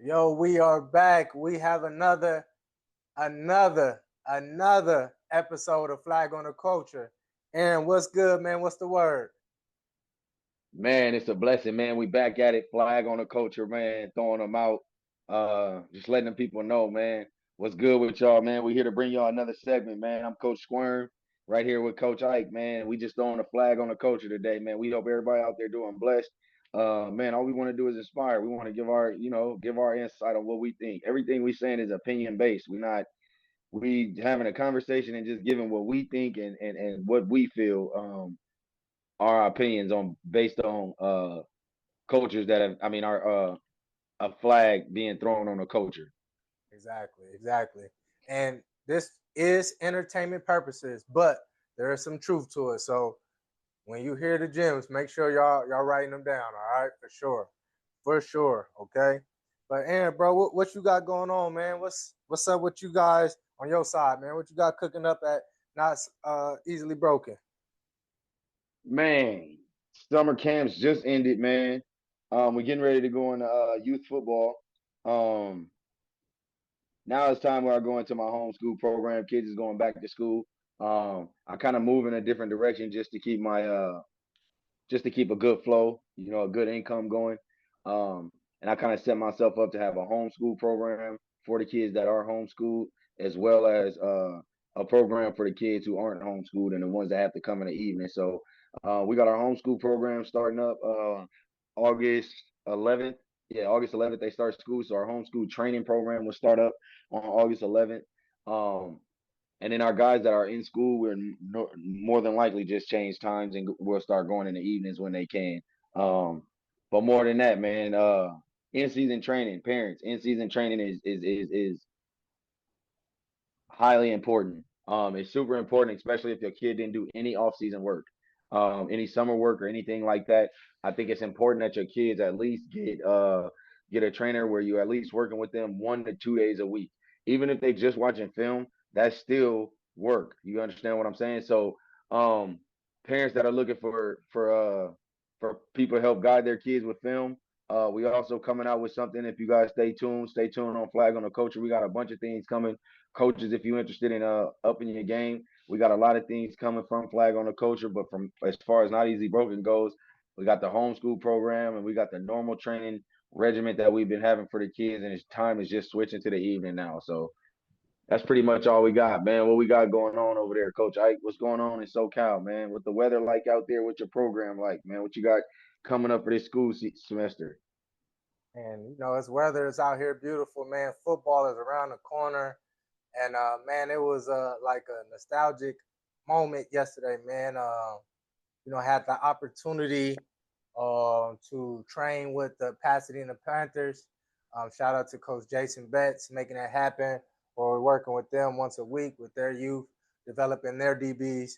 Yo, we are back. We have another episode of Flag on the Culture. Aaron, what's good, man? What's the word? Man, it's a blessing, man. We back at it. Flag on the culture, man. Throwing them out. Just letting the people know, man. What's good with y'all, man? We here to bring y'all another segment, man. I'm Coach Squirm, right here with Coach Ike, man. We just throwing a flag on the culture today, man. We hope everybody out there doing blessed. Man, all we want to do is inspire. We want to give our insight on what we think. Everything we saying is opinion based. We having a conversation and just giving what we think and what we feel. Our opinions on based on cultures that have, our a flag being thrown on a culture. Exactly. And this is entertainment purposes, but there is some truth to it. So when you hear the gems, make sure y'all writing them down. All right, for sure. Okay. But Aaron, bro, what you got going on, man? What's up with you guys on your side, man? What you got cooking up at Not Easily Broken? Man, summer camps just ended, man. We're getting ready to go into youth football. Um, Now it's time where I go into my homeschool program. Kids is going back to school. I kind of move in a different direction just to keep a good flow, a good income going. And I kind of set myself up to have a homeschool program for the kids that are homeschooled, as well as a program for the kids who aren't homeschooled and the ones that have to come in the evening. So we got our homeschool program starting up August 11th. Yeah, August 11th they start school. So our homeschool training program will start up on August 11th. Um, and then our guys that are in school, more than likely just change times and we'll start going in the evenings when they can. Um, but more than that, man, in season training, parents, in season training is highly important. It's super important, especially if your kid didn't do any off season work, any summer work or anything like that. I think it's important that your kids at least get a trainer where you at least working with them 1 to 2 days a week. Even if they just watching film, that's still work. You understand what I'm saying? So parents that are looking for people to help guide their kids with film. We also coming out with something. If you guys stay tuned on Flag on the Culture. We got a bunch of things coming. Coaches, if you're interested in upping your game, we got a lot of things coming from Flag on the Culture. But from as far as Not Easy Broken goes, we got the homeschool program and we got the normal training regiment that we've been having for the kids, and it's time is just switching to the evening now. So that's pretty much all we got, man. What we got going on over there, Coach Ike? What's going on in SoCal, man? What the weather like out there? What's your program like, man? What you got coming up for this school semester? And it's weather is out here beautiful, man. Football is around the corner. And man, it was like a nostalgic moment yesterday, man. Had the opportunity to train with the Pasadena Panthers. Shout out to Coach Jason Betts making that happen. Or we're working with them once a week with their youth, developing their DBs.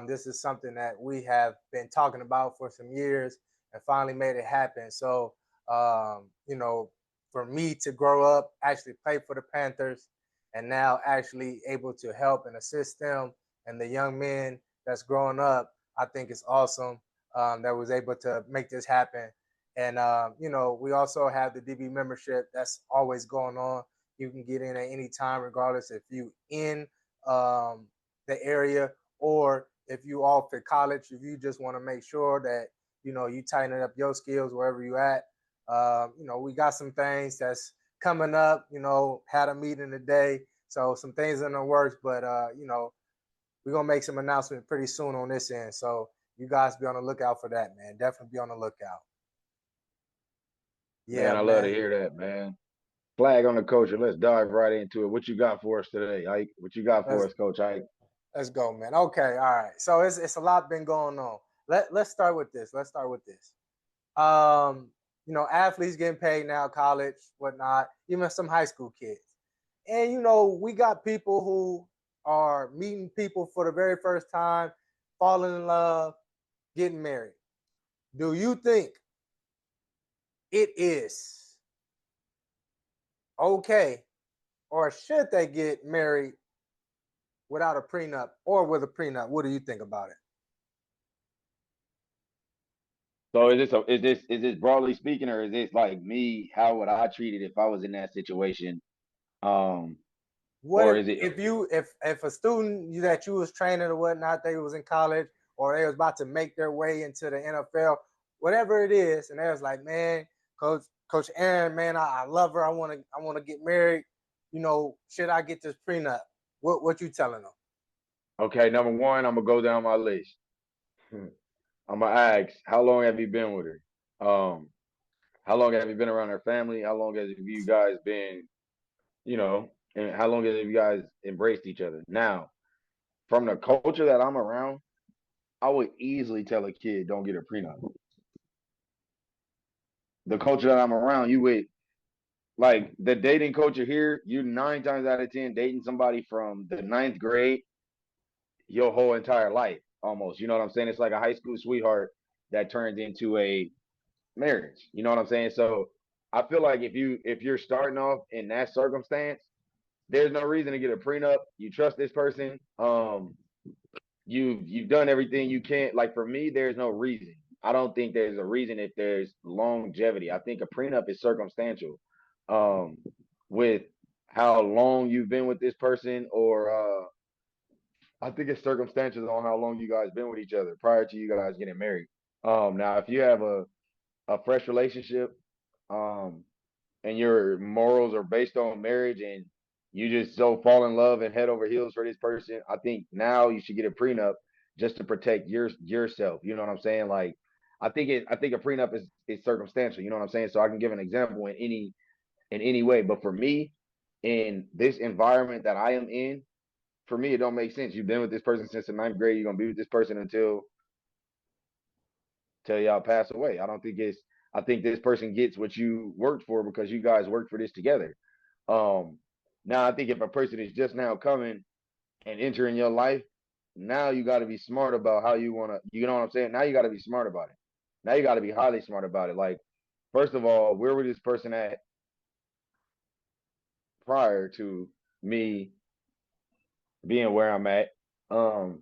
This is something that we have been talking about for some years and finally made it happen. So, for me to grow up, actually play for the Panthers, and now actually able to help and assist them and the young men that's growing up, I think it's awesome that was able to make this happen. And, we also have the DB membership that's always going on. You can get in at any time, regardless if you in the area or if you off at college. If you just want to make sure that, you tighten up your skills wherever you at. We got some things that's coming up, had a meeting today. So some things in the works, but, we're going to make some announcements pretty soon on this end. So you guys be on the lookout for that, man. Definitely be on the lookout. Yeah, Man, I love to man. hear that, man. Flag on the Culture. Let's dive right into it. What you got for us today, Ike? What you got for Let's us, Coach Ike? let's go, man. Okay, all right. So it's a lot been going on. Let's start with this. Athletes getting paid now, college, whatnot, even some high school kids. And we got people who are meeting people for the very first time, falling in love, getting married. Do you think it is okay, or should they get married without a prenup or with a prenup? What do you think about it? So is this broadly speaking, or is this like me? How would I treat it if I was in that situation? Um, What or is it if a student that you was training or whatnot, they was in college or they was about to make their way into the NFL, whatever it is, and they was like, man, Coach Aaron, man, I love her. I wanna get married. Should I get this prenup? What you telling them? okay? Number one, I'm gonna go down my list. I'm gonna ask, how long have you been with her? How long have you been around her family? How long have you guys been, and how long have you guys embraced each other? Now, from the culture that I'm around, I would easily tell a kid, don't get a prenup. The culture that I'm around, you would like the dating culture here, you 9 times out of 10 dating somebody from the ninth grade your whole entire life almost. You know what I'm saying? It's like a high school sweetheart that turns into a marriage. You know what I'm saying? So I feel like if you're starting off in that circumstance, there's no reason to get a prenup. You trust this person. You've done everything you can. Like for me, there's no reason. I don't think there's a reason if there's longevity. I think a prenup is circumstantial. Um, with how long you've been with this person, or I think it's circumstantial on how long you guys been with each other prior to you guys getting married. Now if you have a fresh relationship, um, and your morals are based on marriage and you just so fall in love and head over heels for this person, I think now you should get a prenup just to protect yourself. You know what I'm saying? Like I think a prenup is circumstantial, you know what I'm saying? So I can give an example in any way. But for me, in this environment that I am in, for me it don't make sense. You've been with this person since the ninth grade, you're gonna be with this person until y'all pass away. I think this person gets what you worked for because you guys worked for this together. Um, Now I think if a person is just now coming and entering your life, now you got to be smart about how you want to, you know what I'm saying? Now you got to be smart about it. Now you got to be highly smart about it. Like, first of all, where was this person at prior to me being where I'm at? Um,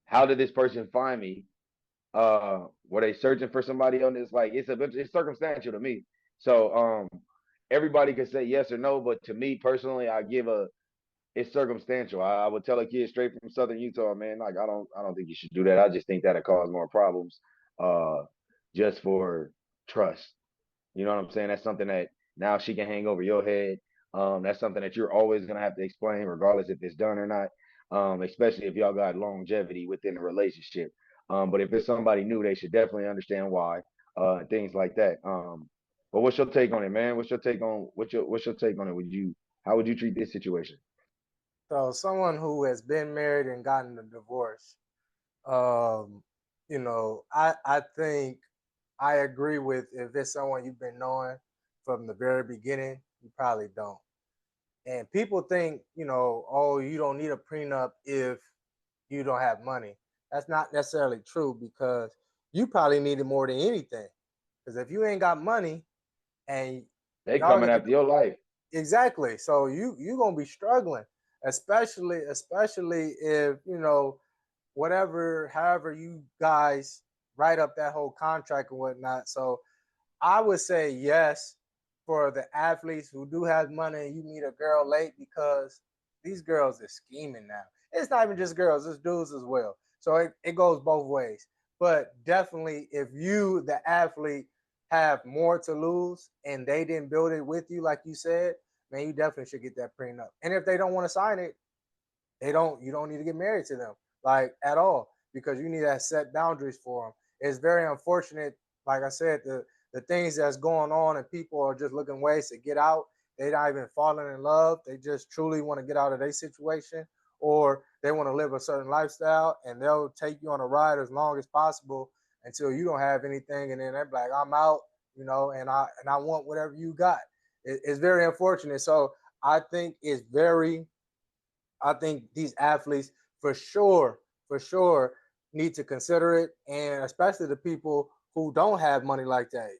how did this person find me? Were they searching for somebody on this? Like, it's circumstantial to me. So, everybody can say yes or no, but to me personally, it's circumstantial. I would tell a kid straight from Southern Utah, man, like I don't think you should do that. I just think that'll cause more problems, uh, just for trust. You know what I'm saying? That's something that now she can hang over your head. That's something that you're always gonna have to explain, regardless if it's done or not. Especially if y'all got longevity within the relationship. But if it's somebody new, they should definitely understand why. Things like that. But what's your take on it, man? What's your take on it? How would you treat this situation? So someone who has been married and gotten a divorce, um, I think I agree with if it's someone you've been knowing from the very beginning, you probably don't. And people think, oh, you don't need a prenup if you don't have money. That's not necessarily true because you probably need it more than anything. Because if you ain't got money and They y'all coming get after your life. exactly, so you gonna be struggling, especially if whatever, however you guys write up that whole contract and whatnot. So I would say yes for the athletes who do have money and you meet a girl late because these girls are scheming now. It's not even just girls, it's dudes as well. So it goes both ways. But definitely, if you, the athlete, have more to lose and they didn't build it with you, like you said, man, you definitely should get that prenup. And if they don't want to sign it, you don't need to get married to them like at all because you need to set boundaries for them. It's very unfortunate, like I said, the things that's going on and people are just looking ways to get out. They're not even falling in love. They just truly want to get out of their situation or they want to live a certain lifestyle and they'll take you on a ride as long as possible until you don't have anything and then they're like, I'm out, and I want whatever you got. It's very unfortunate. So I think it's very I think these athletes for sure need to consider it, and especially the people who don't have money like that.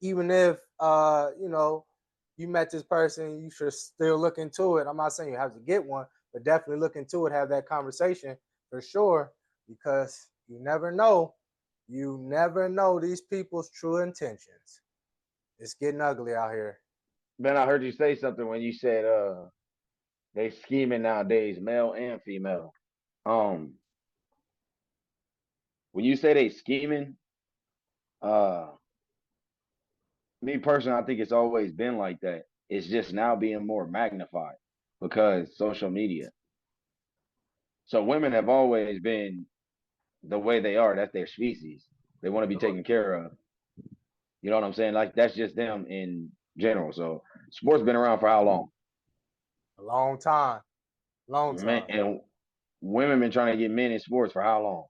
Even if you met this person, you should still look into it. I'm not saying you have to get one, but definitely look into it, have that conversation for sure, because you never know. You never know these people's true intentions. It's getting ugly out here. Man, I heard you say something when you said they scheming nowadays, male and female. Um, when you say they scheming, uh, me personally, I think it's always been like that. It's just now being more magnified because social media. So women have always been the way they are. That's their species. They want to be taken care of. You know what I'm saying? Like that's just them in general. So sports been around for how long? A long time. Long Man, time. and women been trying to get men in sports for how long?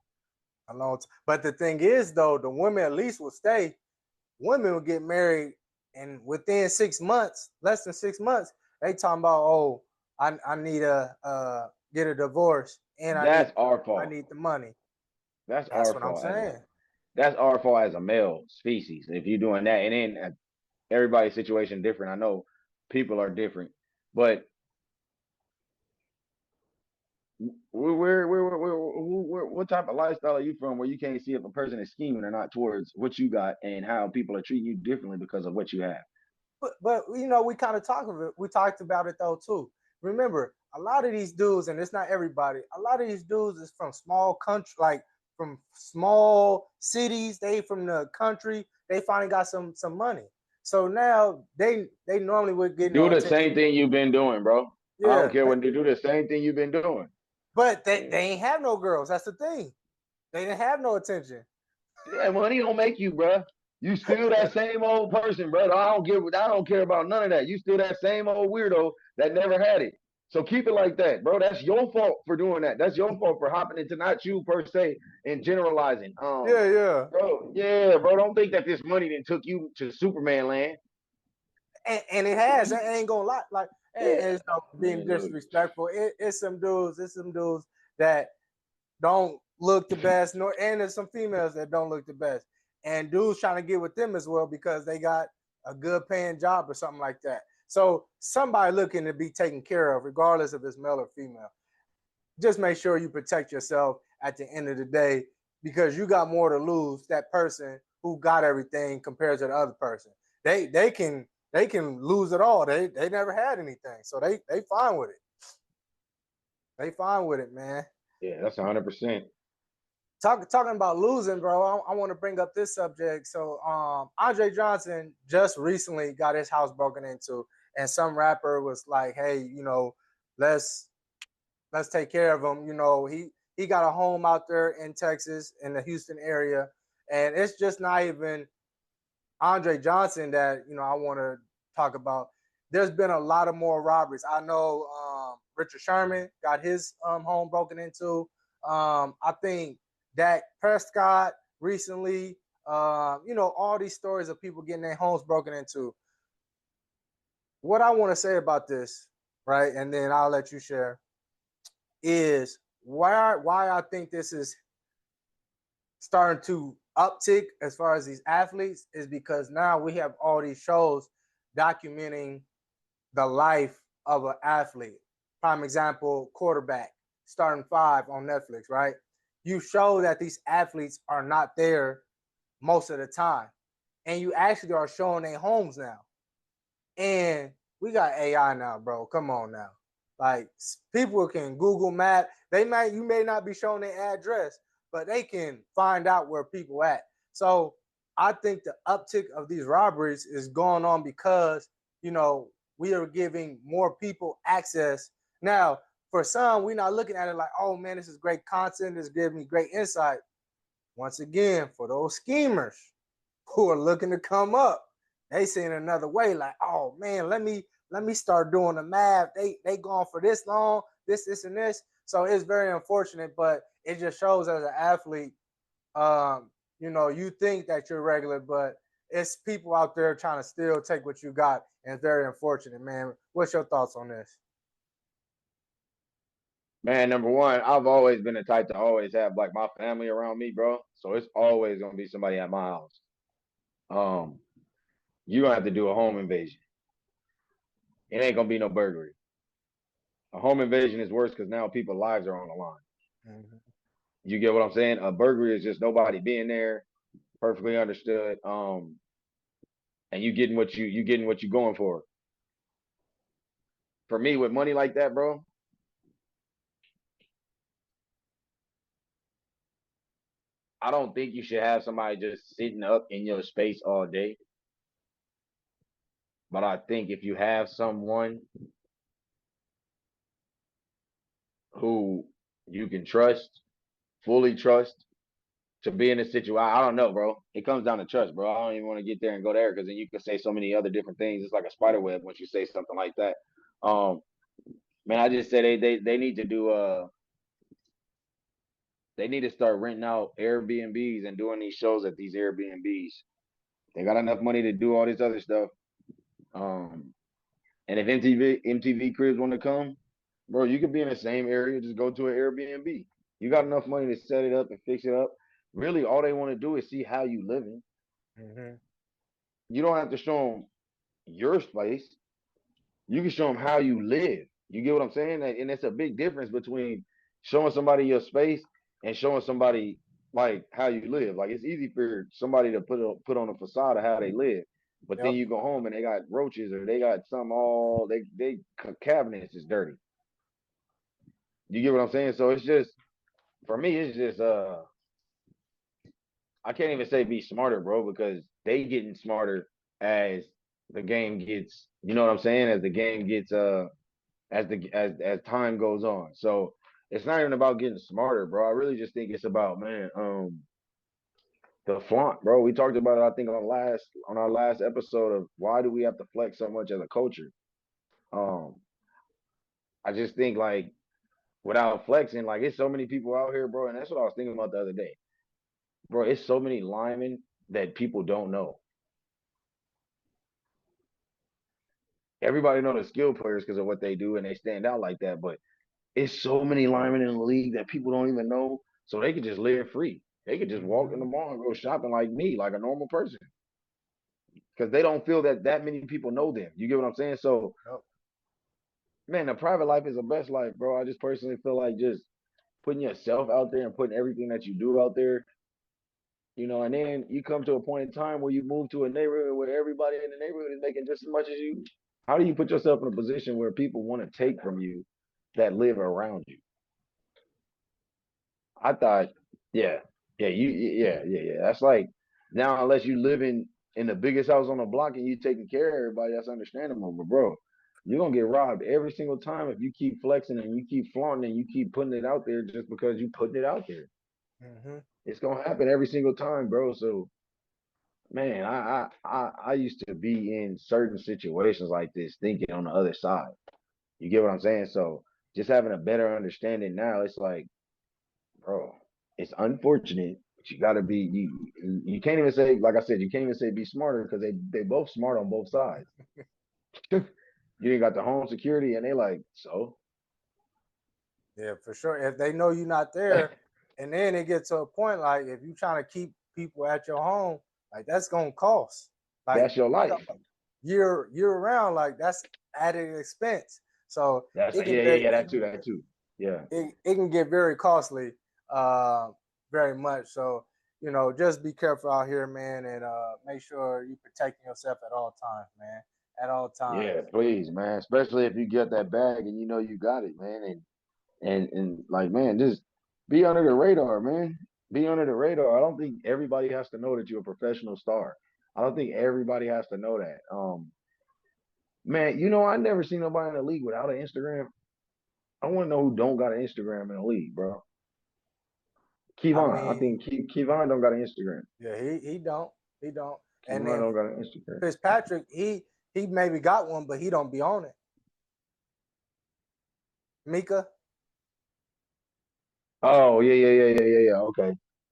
A long time. But the thing is, though, the women at least will stay. Women will get married, and within 6 months, less than 6 months, they talking about, oh, I need a get a divorce, and That's our I fault. need the money. That's That's our what I'm fault as a saying. that's our fault as a male species. If you're doing that, and then everybody's situation different. I know people are different, but what type of lifestyle are you from where you can't see if a person is scheming or not towards what you got and how people are treating you differently because of what you have? But we kind of talked of it. We talked about it though too. Remember, a lot of these dudes, and it's not everybody. A lot of these dudes is from small country, like from small cities. They from the country. They finally got some money. So now they normally would get no Do the attention. same thing you've been doing, bro. I don't Yeah, care what they do. The same thing you've been doing. but they ain't have no girls. That's the thing. They didn't have no attention. Yeah, money don't make you, bro. You still that same old person, brother. I don't care about none of that. You still that same old weirdo that never had it. So keep it like that, bro. That's your fault for doing that. That's your fault for hopping into not you per se and generalizing. Yeah, yeah. Bro, yeah, bro. Don't think that this money then took you to Superman land. And it has. I ain't gonna lie. Like, Yeah, and it's not being man, look. disrespectful. It's some dudes. It's some dudes that don't look the best, nor and there's some females that don't look the best. And dudes trying to get with them as well because they got a good paying job or something like that. So somebody looking to be taken care of, regardless if it's male or female. Just make sure you protect yourself at the end of the day because you got more to lose that person who got everything compared to the other person. They can lose it all. They never had anything. So they fine with it. They fine with it, man. Yeah, that's 100%. Talking about losing, bro. I want to bring up this subject. So, Andre Johnson just recently got his house broken into, and some rapper was like, "Hey, let's take care of him." He got a home out there in Texas, in the Houston area, and it's just not even Andre Johnson that I want to talk about. There's been a lot of more robberies. I know Richard Sherman got his home broken into. I think Dak Prescott recently. All these stories of people getting their homes broken into. What I want to say about this, right, and then I'll let you share, is why I think this is starting to uptick as far as these athletes is because now we have all these shows documenting the life of an athlete. Prime example, quarterback, starting five on Netflix, right? You show that these athletes are not there most of the time. And you actually are showing their homes now. And we got AI now, bro. Come on now. Like people can Google Map. You may not be showing their address, but they can find out where people at. So I think the uptick of these robberies is going on because we are giving more people access. Now, for some, we're not looking at it like, oh man, this is great content. This gives me great insight. Once again, for those schemers who are looking to come up, they seeing another way. Like, oh man, let me start doing the math. They going for this long, this, and this. So it's very unfortunate, but it just shows as an athlete, you think that you're regular, but it's people out there trying to still take what you got, and it's very unfortunate, man. What's your thoughts on this? Man, number one, I've always been the type to always have like my family around me, bro. So it's always gonna be somebody at my house. Um, you gonna have to do a home invasion. It ain't gonna be no burglary. A home invasion is worse because now people's lives are on the line. Mm-hmm. You get what I'm saying? A burglary is just nobody being there, perfectly understood. And you getting what you going for. For me, with money like that, bro, I don't think you should have somebody just sitting up in your space all day. But I think if you have someone who you can trust, fully trust, to be in a situation, I don't know, bro. It comes down to trust, bro. I don't even want to get there and go there because then you can say so many other different things. It's like a spider web once you say something like that. Um, man, I just say they need to do they need to start renting out Airbnbs and doing these shows at these Airbnbs. They got enough money to do all this other stuff. Um, and if MTV Cribs want to come, bro, you could be in the same area. Just go to an Airbnb. You got enough money to set it up and fix it up. Really, all they want to do is see how you living. Mm-hmm. You don't have to show them your space. You can show them how you live. You get what I'm saying? And it's a big difference between showing somebody your space and showing somebody like how you live. Like it's easy for somebody to put on a facade of how they live, but then Yep. you go home and they got roaches or they got some all they cabinets is dirty. You get what I'm saying? So it's just for me, it's just I can't even say be smarter, bro, because they getting smarter as the game gets. You know what I'm saying? As the game gets as time goes on. So it's not even about getting smarter, bro. I really just think it's about man, the flaunt, bro. We talked about it, I think, on our last episode of why do we have to flex so much as a culture. Um, I just think like without flexing, like it's so many people out here, bro, and that's what I was thinking about the other day. Bro, it's so many linemen that people don't know. Everybody know the skill players because of what they do and they stand out like that, but it's so many linemen in the league that people don't even know, so they could just live free. They could just walk in Mm-hmm. the mall and go shopping like me, like a normal person, because they don't feel that that many people know them. You get what I'm saying? So, Yep. man, the private life is the best life, bro. I just personally feel like just putting yourself out there and putting everything that you do out there, and then you come to a point in time where you move to a neighborhood where everybody in the neighborhood is making just as much as you. How do you put yourself in a position where people want to take from you that live around you? I thought, yeah, yeah. That's like now, unless you live in the biggest house on the block and you taking care of everybody, that's understandable. But bro, you're gonna get robbed every single time if you keep flexing and you keep flaunting and you keep putting it out there just because you putting it out there. Mm-hmm. It's gonna happen every single time, bro. So man, I used to be in certain situations like this, thinking on the other side. You get what I'm saying? So just having a better understanding now, it's like bro, it's unfortunate, but you gotta be you can't even say like I said, you can't even say be smarter because they both smart on both sides. You ain't got the home security and they like, so Yeah, for sure. If they know you're not there, and then it gets to a point like if you're trying to keep people at your home, like that's gonna cost. Like that's your life. year round, like that's added expense. So That's it can yeah, that too. Yeah. it can get very costly, uh, very much. So just be careful out here, man, and make sure you protecting yourself at all times, man. At all times. Yeah, please, man. Especially if you get that bag and you know you got it, man. And like, man, just be under the radar, man. Be under the radar. I don't think everybody has to know that you're a professional star. I don't think everybody has to know that. Man, I never seen nobody in the league without an Instagram. I want to know who don't got an Instagram in the league, bro. I Kevon, I mean, think Kevon don't got an Instagram. yeah, he don't, and Kevon then don't got an Instagram. Fitzpatrick, he maybe got one, but he don't be on it. Mika, Oh yeah.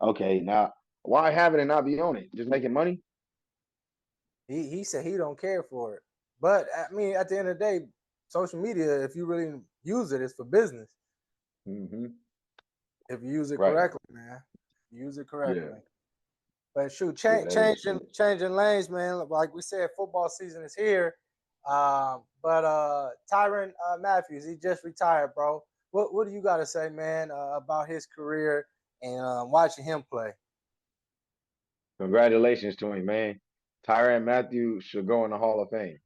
Okay. Now, why have it and not be on it? Just making money? he said he don't care for it. But I mean, at the end of the day, social media, if you really use it, it's for business. Mm-hmm. If you use it Right. correctly, man, use it Yeah. correctly. But shoot, Yeah, that is true. changing lanes, man. Like we said, football season is here. But Tyran Matthews, he just retired, bro. What do you got to say, man, about his career and watching him play. Congratulations to him, man. Tyran Matthew should go in the Hall of Fame.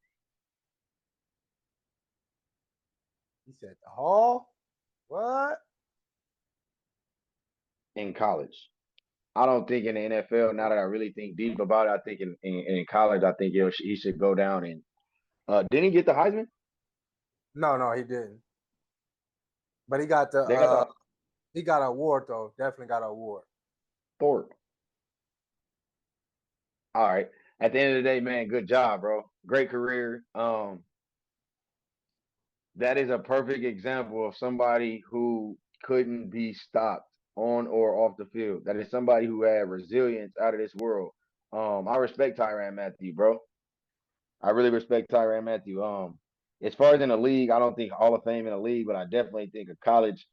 He said the Hall. What? In college. I don't think in the NFL, now that I really think deep about it, I think in college, I think he should go down. And didn't he get the Heisman? No, he didn't. But he got They got the he got an award though. Definitely got an award. Thorpe. All right. At the end of the day, man, good job, bro. Great career. That is a perfect example of somebody who couldn't be stopped on or off the field. That is somebody who had resilience out of this world. I respect Tyran Matthew, bro. I really respect Tyran Matthew. As far as in the league, I don't think Hall of Fame in the league, but I definitely think a college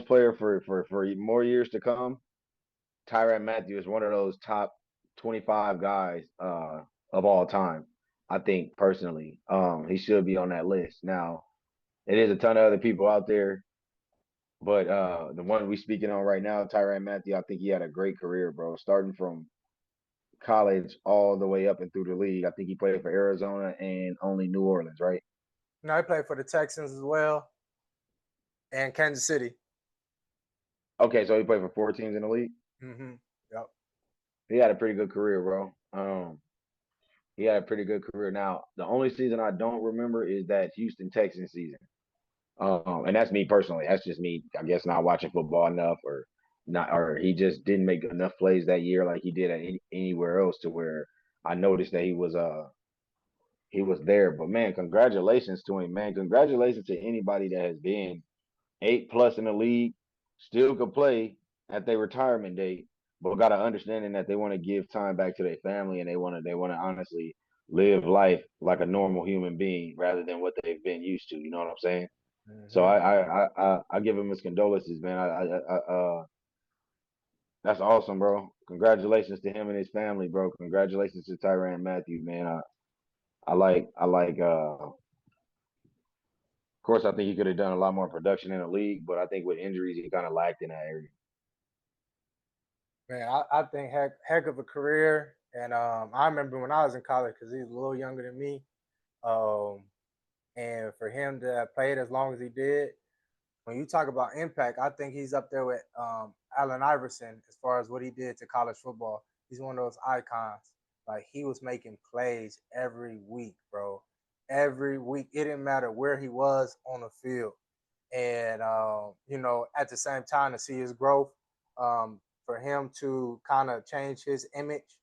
player for more years to come. Tyran Matthew is one of those top 25 guys of all time. I think personally, he should be on that list. Now, it is a ton of other people out there, but the one we speaking on right now, Tyran Matthew, I think he had a great career, bro. Starting from college all the way up and through the league. I think he played for Arizona and only New Orleans, right? No, he played for the Texans as well and Kansas City. Okay, so he played for 4 teams in the league. Mm-hmm. Yep. He had a pretty good career, bro. He had a pretty good career. Now, the only season I don't remember is that Houston Texans season. And that's me personally. That's just me, I guess, not watching football enough, or not, or he just didn't make enough plays that year like he did at anywhere else to where I noticed that he was there. But man, congratulations to him, man. Congratulations to anybody that has been 8+ in the league, still could play at their retirement date, but got an understanding that they want to give time back to their family and they want to honestly live life like a normal human being rather than what they've been used to. You know what I'm saying? So Mm-hmm. I give him his condolences, man. That's awesome, bro. Congratulations to him and his family, bro. Congratulations to Tyran Matthew, man. I like of course I think he could have done a lot more production in the league, but I think with injuries he kind of lacked in that area. Man, I think heck of a career. And I remember when I was in college because he's a little younger than me. Um, and for him to have played as long as he did, when you talk about impact, I think he's up there with Allen Iverson as far as what he did to college football. He's one of those icons. Like he was making plays every week, bro. Every week. It didn't matter where he was on the field. And at the same time to see his growth, for him to kind of change his image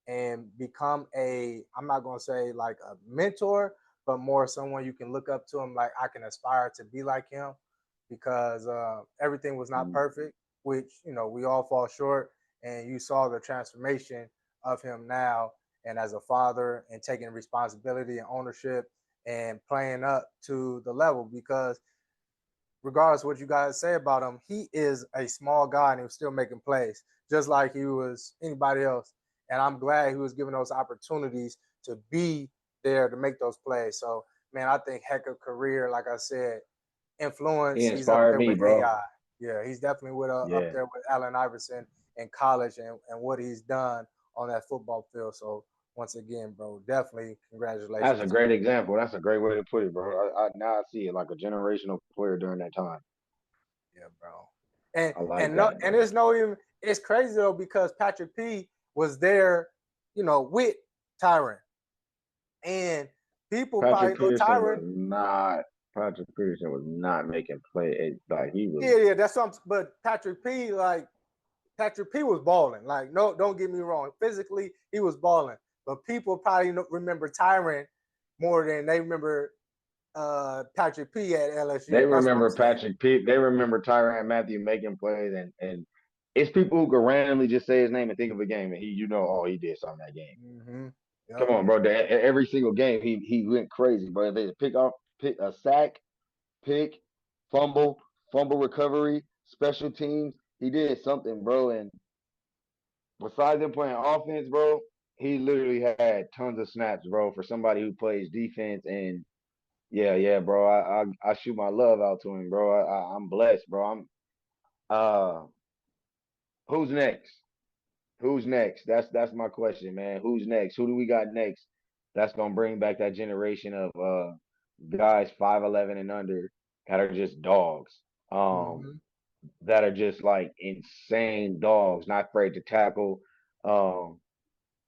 and become I'm not going to say like a mentor, but more someone you can look up to him, like I can aspire to be like him, because everything was not Mm. perfect, which we all fall short. And you saw the transformation of him now, and as a father, and taking responsibility and ownership and playing up to the level, because regardless of what you guys say about him, he is a small guy and he was still making plays, just like he was anybody else. And I'm glad he was given those opportunities to be there to make those plays. So, man, I think heck of career, like I said, He influence. He's up inspired there me, with bro. AI. Yeah, he's definitely up Yeah. there with Allen Iverson in college, and what he's done on that football field. So once again, bro, definitely That's a congratulations. great example. That's a great way to put it, bro. Now I see it like a generational player during that time. Yeah, bro. And I like and no, that, and bro. there's no even it's crazy though, because Patrick P was there, with Tyran. And people probably Patrick know Peterson was Tyran. not. Patrick Peterson was not making play. Like he was. Yeah, that's something. But Patrick P was balling. Like, no, don't get me wrong. Physically, he was balling. But people probably remember Tyran more than they remember Patrick P at They LSU. That's what I'm remember saying. Patrick Pete. They remember Tyran Matthew making plays, and it's people who could randomly just say his name and think of a game, and oh, he did something that game. Mm-hmm. Come Yep. on, bro. Every single game, he went crazy, bro. They pick a sack, pick, fumble, fumble recovery, special teams. He did something, bro. And besides him playing offense, bro, he literally had tons of snaps, bro, for somebody who plays defense. And yeah, bro. I shoot my love out to him, bro. I'm blessed, bro. Uh, who's next? Who's next? That's my question, man. Who's next? Who do we got next? That's gonna bring back that generation of guys 5'11" and under that are just dogs. Um, Mm-hmm. that are just like insane dogs, not afraid to tackle, um,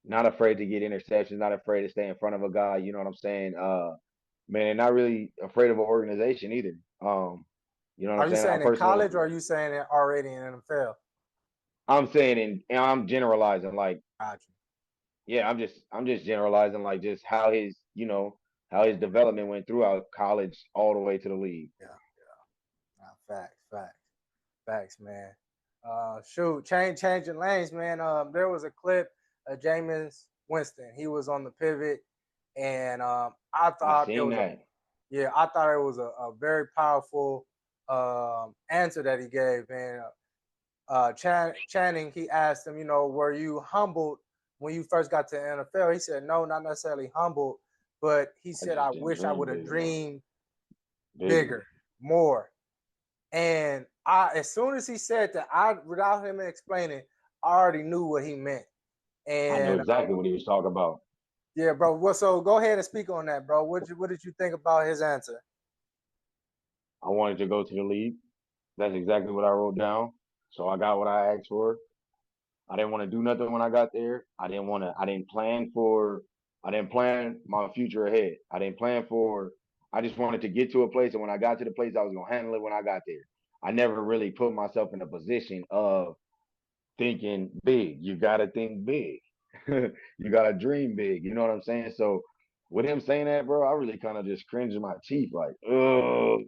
not afraid to get interceptions, not afraid to stay in front of a guy. You know what I'm saying? Man, not really afraid of an organization either. You know what I'm Are you saying? I saying in personally, college or are you saying it already in NFL? I'm saying, and I'm generalizing, like, Gotcha. yeah, I'm just generalizing, like, just how his, how his development went throughout college all the way to the league. Yeah. Facts. Facts, man. Shoot, changing lanes, man. There was a clip of Jameis Winston. He was on the pivot, and I I thought it seen was a that. yeah, I thought it was a very powerful answer that he gave. And Channing, he asked him, were you humbled when you first got to the NFL? He said, no, not necessarily humbled, but he I said, I just didn't wish I dream would have big enough, dreamed bigger. bigger, more. And as soon as he said that, without him explaining, I already knew what he meant. I knew And exactly what he was talking about. yeah, bro. Well, so go ahead and speak on that, bro. What did you think about his answer? I wanted to go to the league. That's exactly what I wrote down. So I got what I asked for. I didn't want to do nothing when I got there. I didn't plan for, I didn't plan my future ahead. I just wanted to get to a place. And when I got to the place, I was going to handle it when I got there. I never really put myself in a position of thinking big. You got to think big. You got to dream big. You know what I'm saying? So with him saying that, bro, I really kind of just cringed in my teeth like, oh,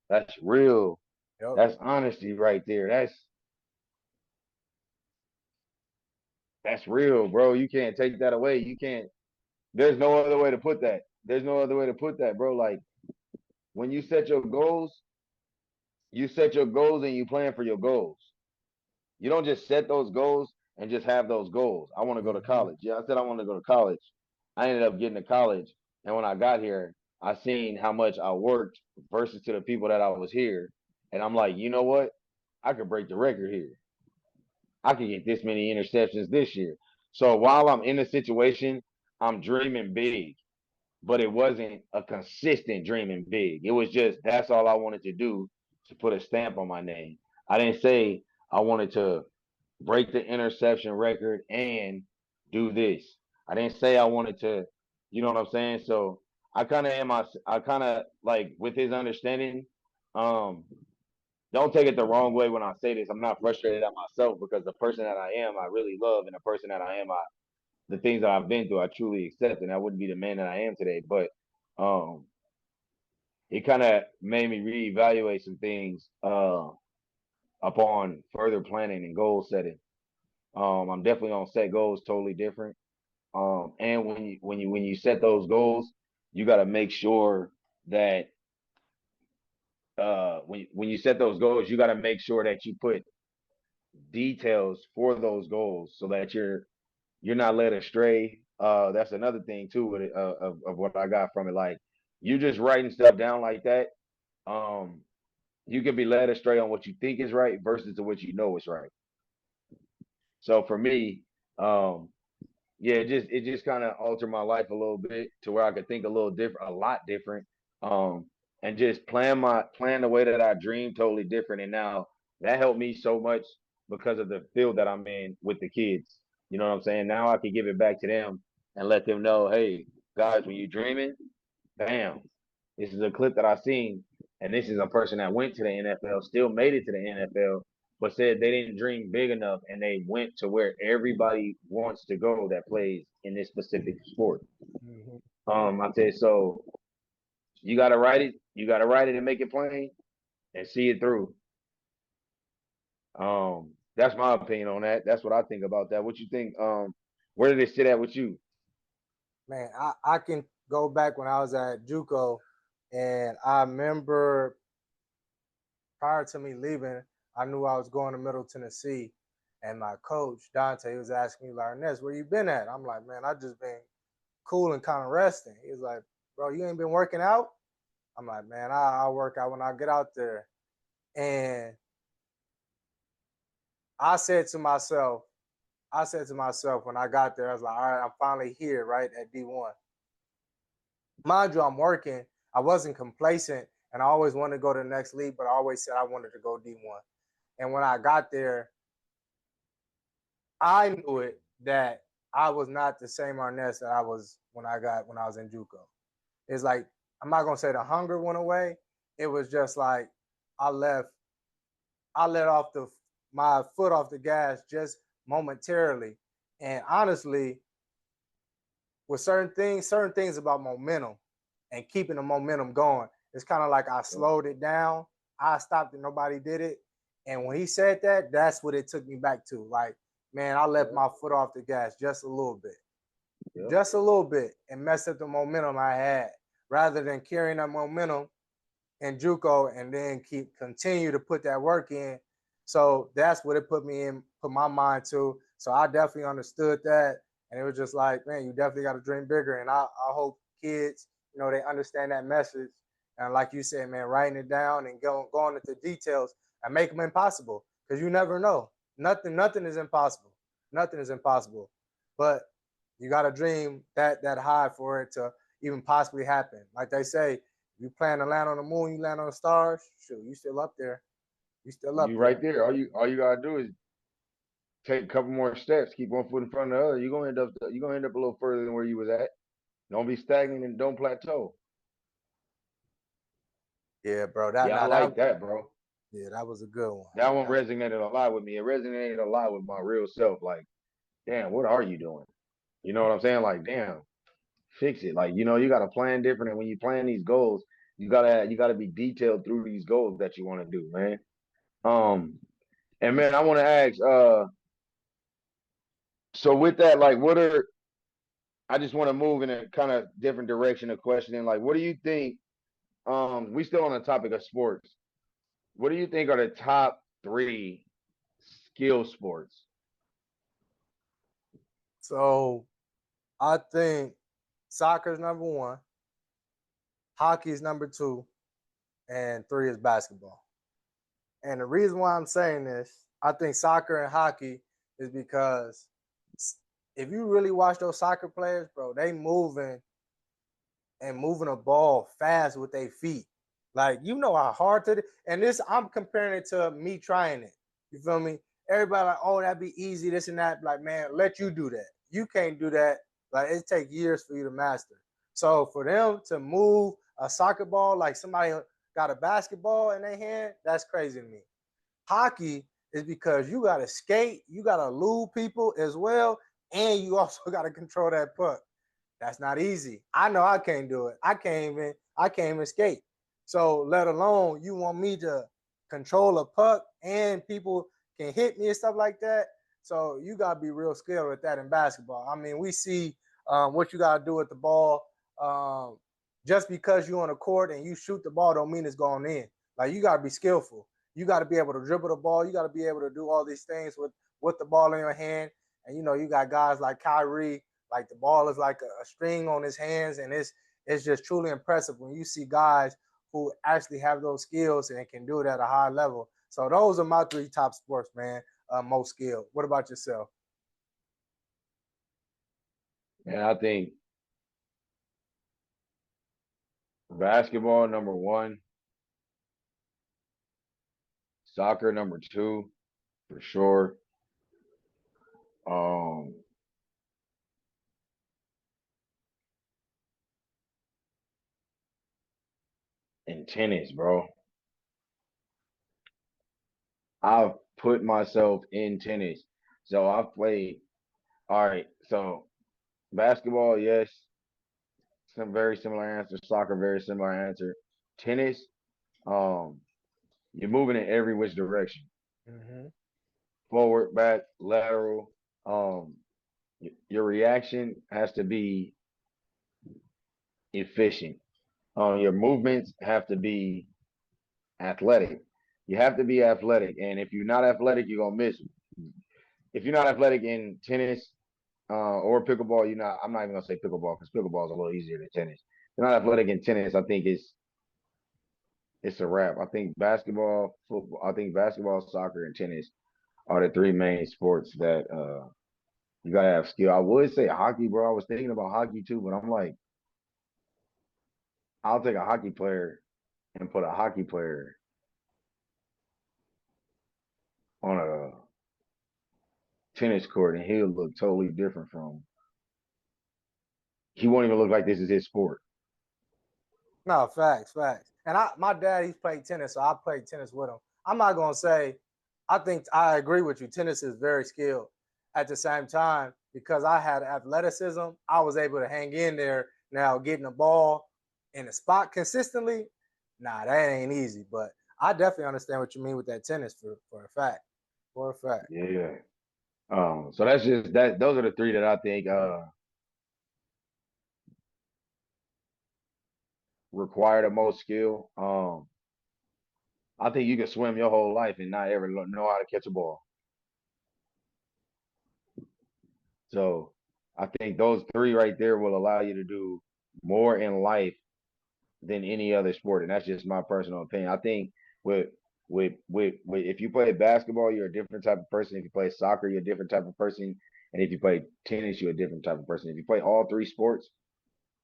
that's real. Yep. That's honesty right there. That's real, bro. You can't take that away. You can't. There's no other way to put that. There's no other way to put that, bro. Like when you set your goals and you plan for your goals. You don't just set those goals and just have those goals. I want to go to Mm-hmm. college. Yeah, I said I want to go to college. I ended up getting to college, and when I got here, I seen how much I worked versus to the people that I was here, and I'm like, you know what? I could break the record here. I could get this many interceptions this year. So while I'm in a situation, I'm dreaming big, but it wasn't a consistent dreaming big. It was just that's all I wanted to do to put a stamp on my name. I didn't say I wanted to break the interception record and do this. I didn't say I wanted to, you know what I'm saying? So I kind of like with his understanding, um, don't take it the wrong way when I say this. I'm not frustrated at myself because the person that I am, I really love, and the person that I am, the things that I've been through, I truly accept, and I wouldn't be the man that I am today. But um, it kind of made me reevaluate some things upon further planning and goal setting. I'm definitely gonna set goals totally different. And when you set those goals, you got to make sure that when you set those goals, you got to make sure that you put details for those goals so that you're not led astray. That's another thing too with it, of what I got from it. Like you just writing stuff down like that, um, you can be led astray on what you think is right versus to what you know is right. So for me, um, yeah, it just kind of altered my life a little bit to where I could think a little different, a lot different, um, and just plan the way that I dream totally different. And now that helped me so much because of the field that I'm in with the kids. You know what I'm saying? Now I can give it back to them and let them know, hey, guys, when you're dreaming, bam, this is a clip that I seen, and this is a person that went to the NFL, still made it to the NFL, but said they didn't dream big enough, and they went to where everybody wants to go that plays in this specific sport. Mm-hmm. I said so. You gotta write it. You gotta write it and make it plain and see it through. That's my opinion on that. That's what I think about that. What you think? Where did it sit at with you? Man, I can go back when I was at JUCO, and I remember prior to me leaving, I knew I was going to Middle Tennessee, and my coach Dante was asking me, like, Ernest, where you been at? I'm like, man, I just been cool and kind of resting. He was like, bro, you ain't been working out? I'm like, man, I'll work out when I get out there. And I said to myself, when I got there, I was like, all right, I'm finally here, right, at D1. Mind you, I'm working. I wasn't complacent, and I always wanted to go to the next league, but I always said I wanted to go D1. And when I got there, I knew it that I was not the same Arnett that I was when I was in JUCO. It's like, I'm not gonna say the hunger went away. It was just like I let off my foot off the gas just momentarily. And honestly, with certain things about momentum and keeping the momentum going, it's kind of like I slowed it down. I stopped it, nobody did it. And when he said that, that's what it took me back to. Like, man, I left my foot off the gas just a little bit. Just a little bit, and messed up the momentum I had, rather than carrying that momentum in JUCO and then continue to put that work in. So that's what it put my mind to. So I definitely understood that. And it was just like, man, you definitely got to dream bigger. And I hope kids, they understand that message. And like you said, man, writing it down and going into details and make them impossible, because you never know. Nothing is impossible. Nothing is impossible. But you got to dream that high for it to even possibly happen. Like they say, you plan to land on the moon, you land on the stars. Shoot, you still up there. You still up You there. right there. All you gotta do is take a couple more steps, keep one foot in front of the other. You're gonna end up a little further than where you was at. Don't be stagnant and don't plateau. Yeah, bro. Yeah, I like that, bro. Yeah, that was a good one. That one resonated a lot with me. It resonated a lot with my real self. Like, damn, what are you doing? You know what I'm saying? Like, damn, fix it. Like, you gotta plan different. And when you plan these goals, you gotta be detailed through these goals that you want to do, man. Um, and man, I want to ask, so with that, like, I just want to move in a kind of different direction of questioning. Like, what do you think? We still on the topic of sports. What do you think are the top three skill sports? So I think soccer is number one, hockey is number two, and three is basketball. And the reason why I'm saying this, I think soccer and hockey, is because if you really watch those soccer players, bro, they moving a ball fast with their feet. Like, how hard to, and this, I'm comparing it to me trying it. You feel me? Everybody like, oh, that'd be easy, this and that. Like, man, let you do that. You can't do that. Like, it takes years for you to master. So for them to move a soccer ball like somebody got a basketball in their hand, that's crazy to me. Hockey is because you got to skate, you got to lube people as well, and you also got to control that puck. That's not easy. I know I can't do it. I can't even skate. So let alone you want me to control a puck and people can hit me and stuff like that. So you gotta be real skilled with that in basketball. I mean, we see what you gotta do with the ball. Um, just because you're on the court and you shoot the ball don't mean it's going in. Like, you gotta be skillful. You gotta be able to dribble the ball. You gotta be able to do all these things with the ball in your hand. And you got guys like Kyrie, like the ball is like a string on his hands, and it's just truly impressive when you see guys who actually have those skills and can do it at a high level. So those are my three top sports, man. Most skilled. What about yourself? And I think basketball number one, soccer number two, for sure. Um, and tennis, bro. I've put myself in tennis. So I've played. All right. So basketball, yes. Some very similar answer. Soccer, very similar answer. Tennis, um, you're moving in every which direction. Mm-hmm. Forward, back, lateral. Um, your reaction has to be efficient. Your movements have to be athletic. You have to be athletic, and if you're not athletic, you're gonna miss. If you're not athletic in tennis or pickleball, you're not. I'm not even gonna say pickleball because pickleball is a little easier than tennis. If you're not athletic in tennis, I think it's a wrap. I think basketball, football, I think basketball, soccer, and tennis are the three main sports that you gotta have skill. I would say hockey, bro. I was thinking about hockey too, but I'm like, I'll take a hockey player and put a hockey player on a tennis court, and he'll look totally different from. He won't even look like this is his sport. No, facts, facts. And my dad, he's played tennis, so I played tennis with him. I'm not gonna say, I think I agree with you. Tennis is very skilled. At the same time, because I had athleticism, I was able to hang in there. Now getting the ball in the spot consistently, nah, that ain't easy. But I definitely understand what you mean with that tennis for a fact. For a fact. Yeah. So that's just that. Those are the three that I think require the most skill. I think you can swim your whole life and not ever know how to catch a ball. So I think those three right there will allow you to do more in life than any other sport, and that's just my personal opinion. I think with with if you play basketball, you're a different type of person. If you play soccer, you're a different type of person, and if you play tennis, you're a different type of person. If you play all three sports,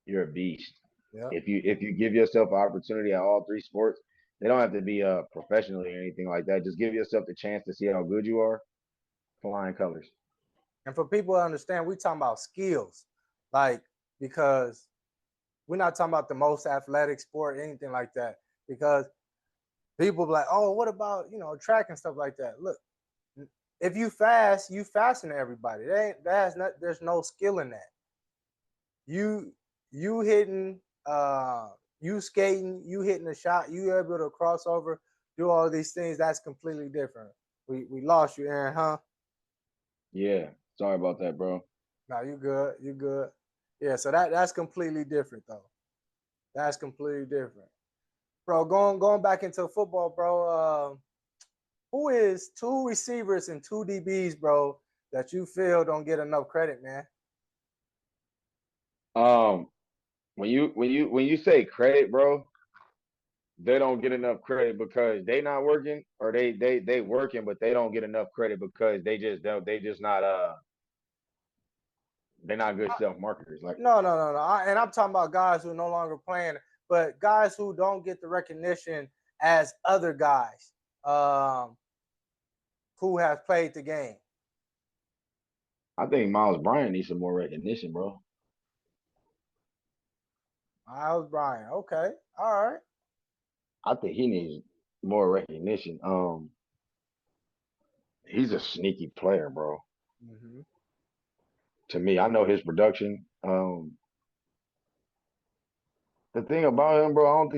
you're a beast. Yeah. If you give yourself an opportunity at all three sports, they don't have to be professionally or anything like that. Just give yourself the chance to see how good you are. Flying colors. And for people to understand, we talking about skills, like because we're not talking about the most athletic sport, anything like that. Because people be like, oh, what about track and stuff like that? Look, if you faster than everybody. There's no skill in that. You hitting, you skating, you hitting a shot, you able to cross over, do all these things. That's completely different. We lost you, Aaron, huh? Yeah. Sorry about that, bro. No, you good. You good. Yeah, so that's completely different though. That's completely different. Bro, going back into football, bro. Who is two receivers and two DBs, bro, that you feel don't get enough credit, man? Um, when you say credit, bro, they don't get enough credit because they not working, or they working, but they don't get enough credit because they just not they're not good self marketers. Like, No. And I'm talking about guys who are no longer playing, but guys who don't get the recognition as other guys um, who have played the game. I think Miles Bryant needs some more recognition, bro. Miles Bryant. Okay. All right. I think he needs more recognition. He's a sneaky player, bro. Mm-hmm. To me, I know his production. The thing about him, bro, I don't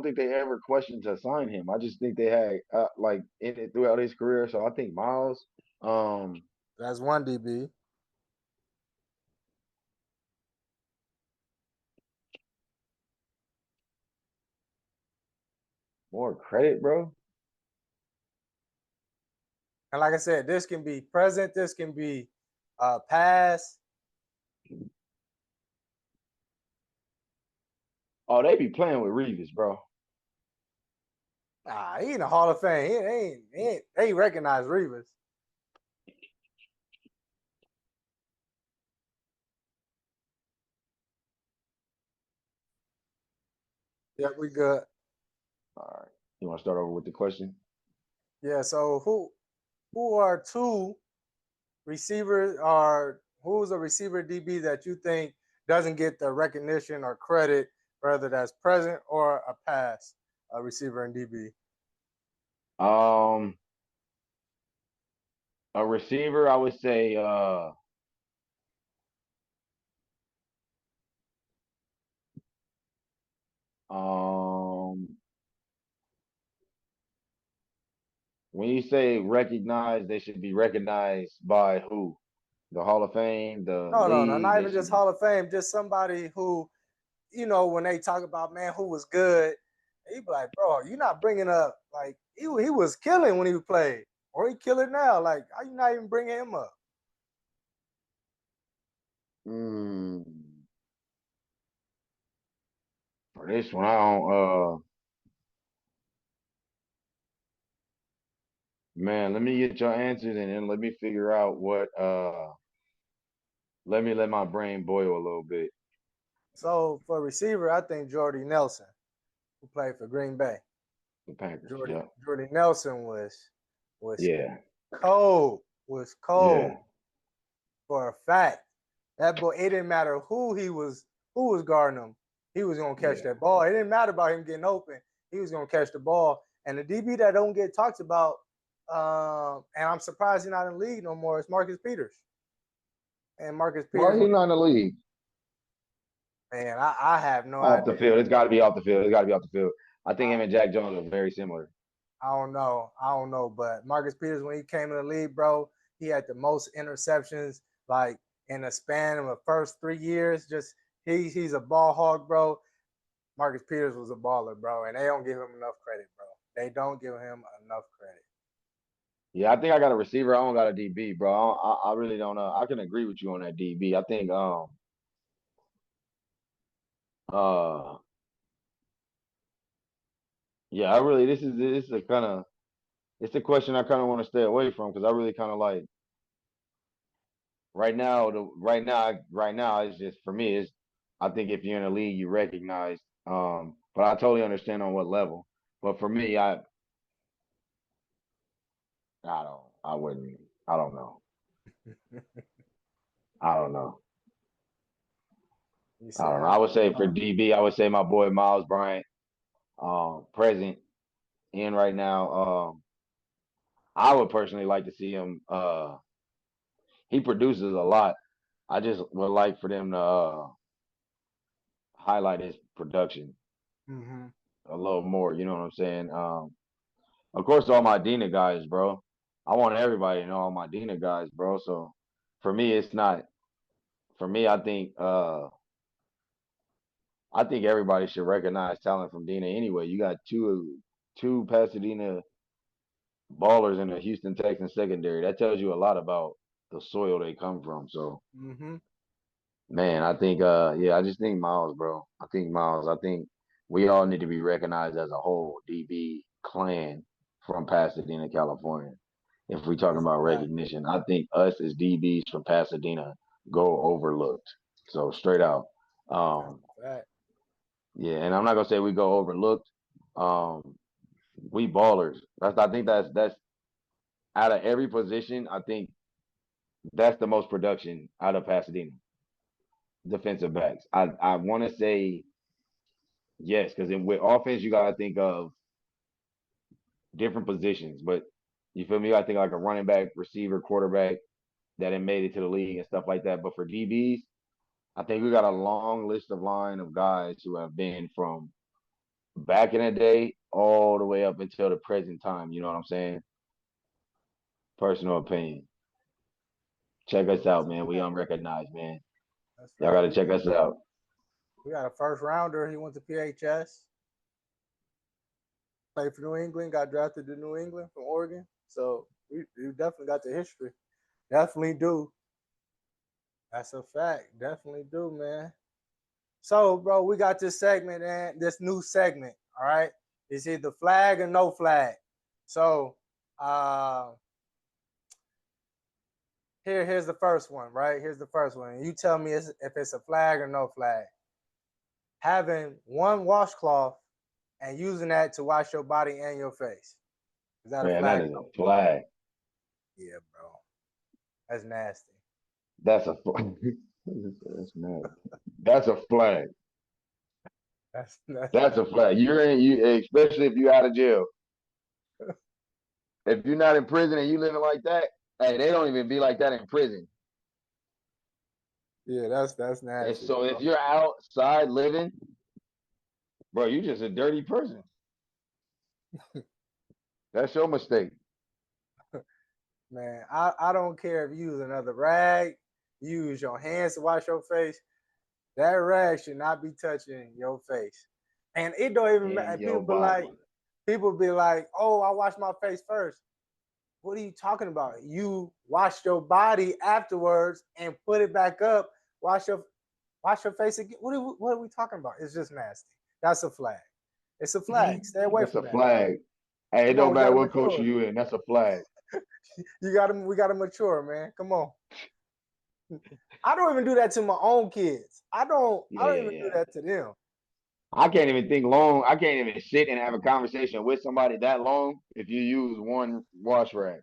think they ever questioned to sign him. I just think they had like in it throughout his career. So I think Miles, um, That's one DB. more credit, bro. And like I said, this can be present, this can be past. Oh, they be playing with Reeves, bro. Nah, he in the Hall of Fame. He ain't recognized Revis. Yep, we good. All right. You want to start over with the question? Yeah, so who are two receivers or who's a receiver DB that you think doesn't get the recognition or credit, whether that's present or a pass, a receiver and DB? Um, a receiver, I would say, um, when you say recognized, they should be recognized by who? The Hall of Fame, the No, league. not They even should just be. Hall of Fame, just somebody who, when they talk about man who was good, he be like, bro, you're not bringing up like he was killing when he played, or he killing now. Like, how you not even bringing him up? Mm, for this one, I don't. Man, let me get your answers and then let me figure out what let me let my brain boil a little bit. So for receiver, I think Jordy Nelson, who played for Green Bay. The Packers. Jordy Yeah. Jordy Nelson was Yeah. cold. Was Yeah. cold for a fact. That boy, it didn't matter who was guarding him. He was gonna catch Yeah. that ball. It didn't matter about him getting open. He was gonna catch the ball. And the DB that don't get talked about, and I'm surprised he's not in the league no more, is Marcus Peters. And Marcus Why Peters, he not in the league? man, I have no Off the idea. field. It's got to be off the field. It's got to be off the field. I think I, him and Jack Jones are very similar. I don't know. I don't know. But Marcus Peters, when he came in the league, bro, he had the most interceptions like in the span of the first 3 years. Just he's a ball hog, bro. Marcus Peters was a baller, bro, and they don't give him enough credit, bro. They don't give him enough credit. Yeah, I think I got a receiver. I don't got a DB, bro. I really don't know. I can agree with you on that DB. I think uh yeah, I really this is a kind of it's a question I kind of want to stay away from because I really kind of like right now it's just for me it's I think if you're in a league you recognize but I totally understand on what level. But for me, I wouldn't I don't know. I don't know. You I said, don't know. I would say for DB, I would say my boy Miles Bryant, present in right now. I would personally like to see him. He produces a lot. I just would like for them to highlight his production mm-hmm. a little more. You know what I'm saying? Of course, all my Dina guys, bro. I want everybody to know all my Dina guys, bro. So for me, it's not. For me, I think everybody should recognize talent from Dina anyway. You got two Pasadena ballers in the Houston Texans secondary. That tells you a lot about the soil they come from. So Mm-hmm. man, I think yeah, I just think Miles, bro. I think Miles. I think we all need to be recognized as a whole DB clan from Pasadena, California. If we talking That's about a fact. recognition, I think us as DBs from Pasadena go overlooked. So straight out. That's Um, a fact. yeah, and I'm not gonna say we go overlooked. Um, we ballers. I think that's out of every position, I think that's the most production out of Pasadena. Defensive backs. I want to say yes, because with offense you gotta think of different positions, but you feel me? I think like a running back, receiver, quarterback that had made it to the league and stuff like that. But for DBs, I think we got a long list of line of guys who have been from back in the day all the way up until the present time. You know what I'm saying? Personal opinion. Check us That's out, a man. We fact. unrecognized, man. That's Y'all right. gotta check us out. We got a first rounder. He went to PHS, played for New England, got drafted to New England from Oregon. So we definitely got the history. Definitely do. That's a fact. Definitely do, man. So, bro, we got this segment and this new segment. All right, it's either flag or no flag. So, uh, here's the first one. Right, here's the first one. You tell me if it's a flag or no flag. Having one washcloth and using that to wash your body and your face. Is that a Man, that flag? is a flag. Yeah, bro. That's nasty. That's a flag. That's mad. That's a flag. That's That's a flag. You're in you especially if you're out of jail. If you're not in prison and you living like that, hey, they don't even be like that in prison. yeah, that's And nasty, so if bro. you're outside living, bro, you just a dirty person. That's your mistake. Man, I don't care if you use another rag, use your hands to wash your face. That rag should not be touching your face. And it don't even In matter. your body. People be like, oh, I wash my face first. What are you talking about? You wash your body afterwards and put it back up. Wash your face again. What are we talking about? It's just nasty. That's a flag. It's a flag. Stay away That's a from that. flag. Hey, it Come on, don't we matter gotta what culture mature. you in. That's a flag. We gotta mature, man. Come on. I don't even do that to my own kids. I don't even do Yeah. that to them. I can't even think long. I can't even sit and have a conversation with somebody that long if you use one wash rag.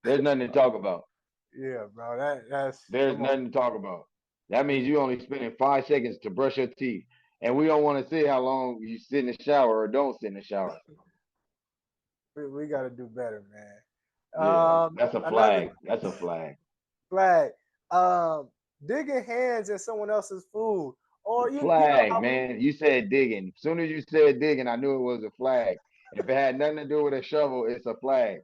There's nothing to talk about. Yeah, bro. That's There's come on. nothing to talk about. That We means you only spending 5 seconds to brush your teeth. And we don't want to see how long you sit in the shower or don't sit in the shower. we gotta do better, man. Yeah. That's a Another flag. That's a flag. flag. Digging hands in someone else's food, or you know Flag, how we. man. You said digging. As soon as you said digging, I knew it was a flag. If it had nothing to do with a shovel, it's a flag.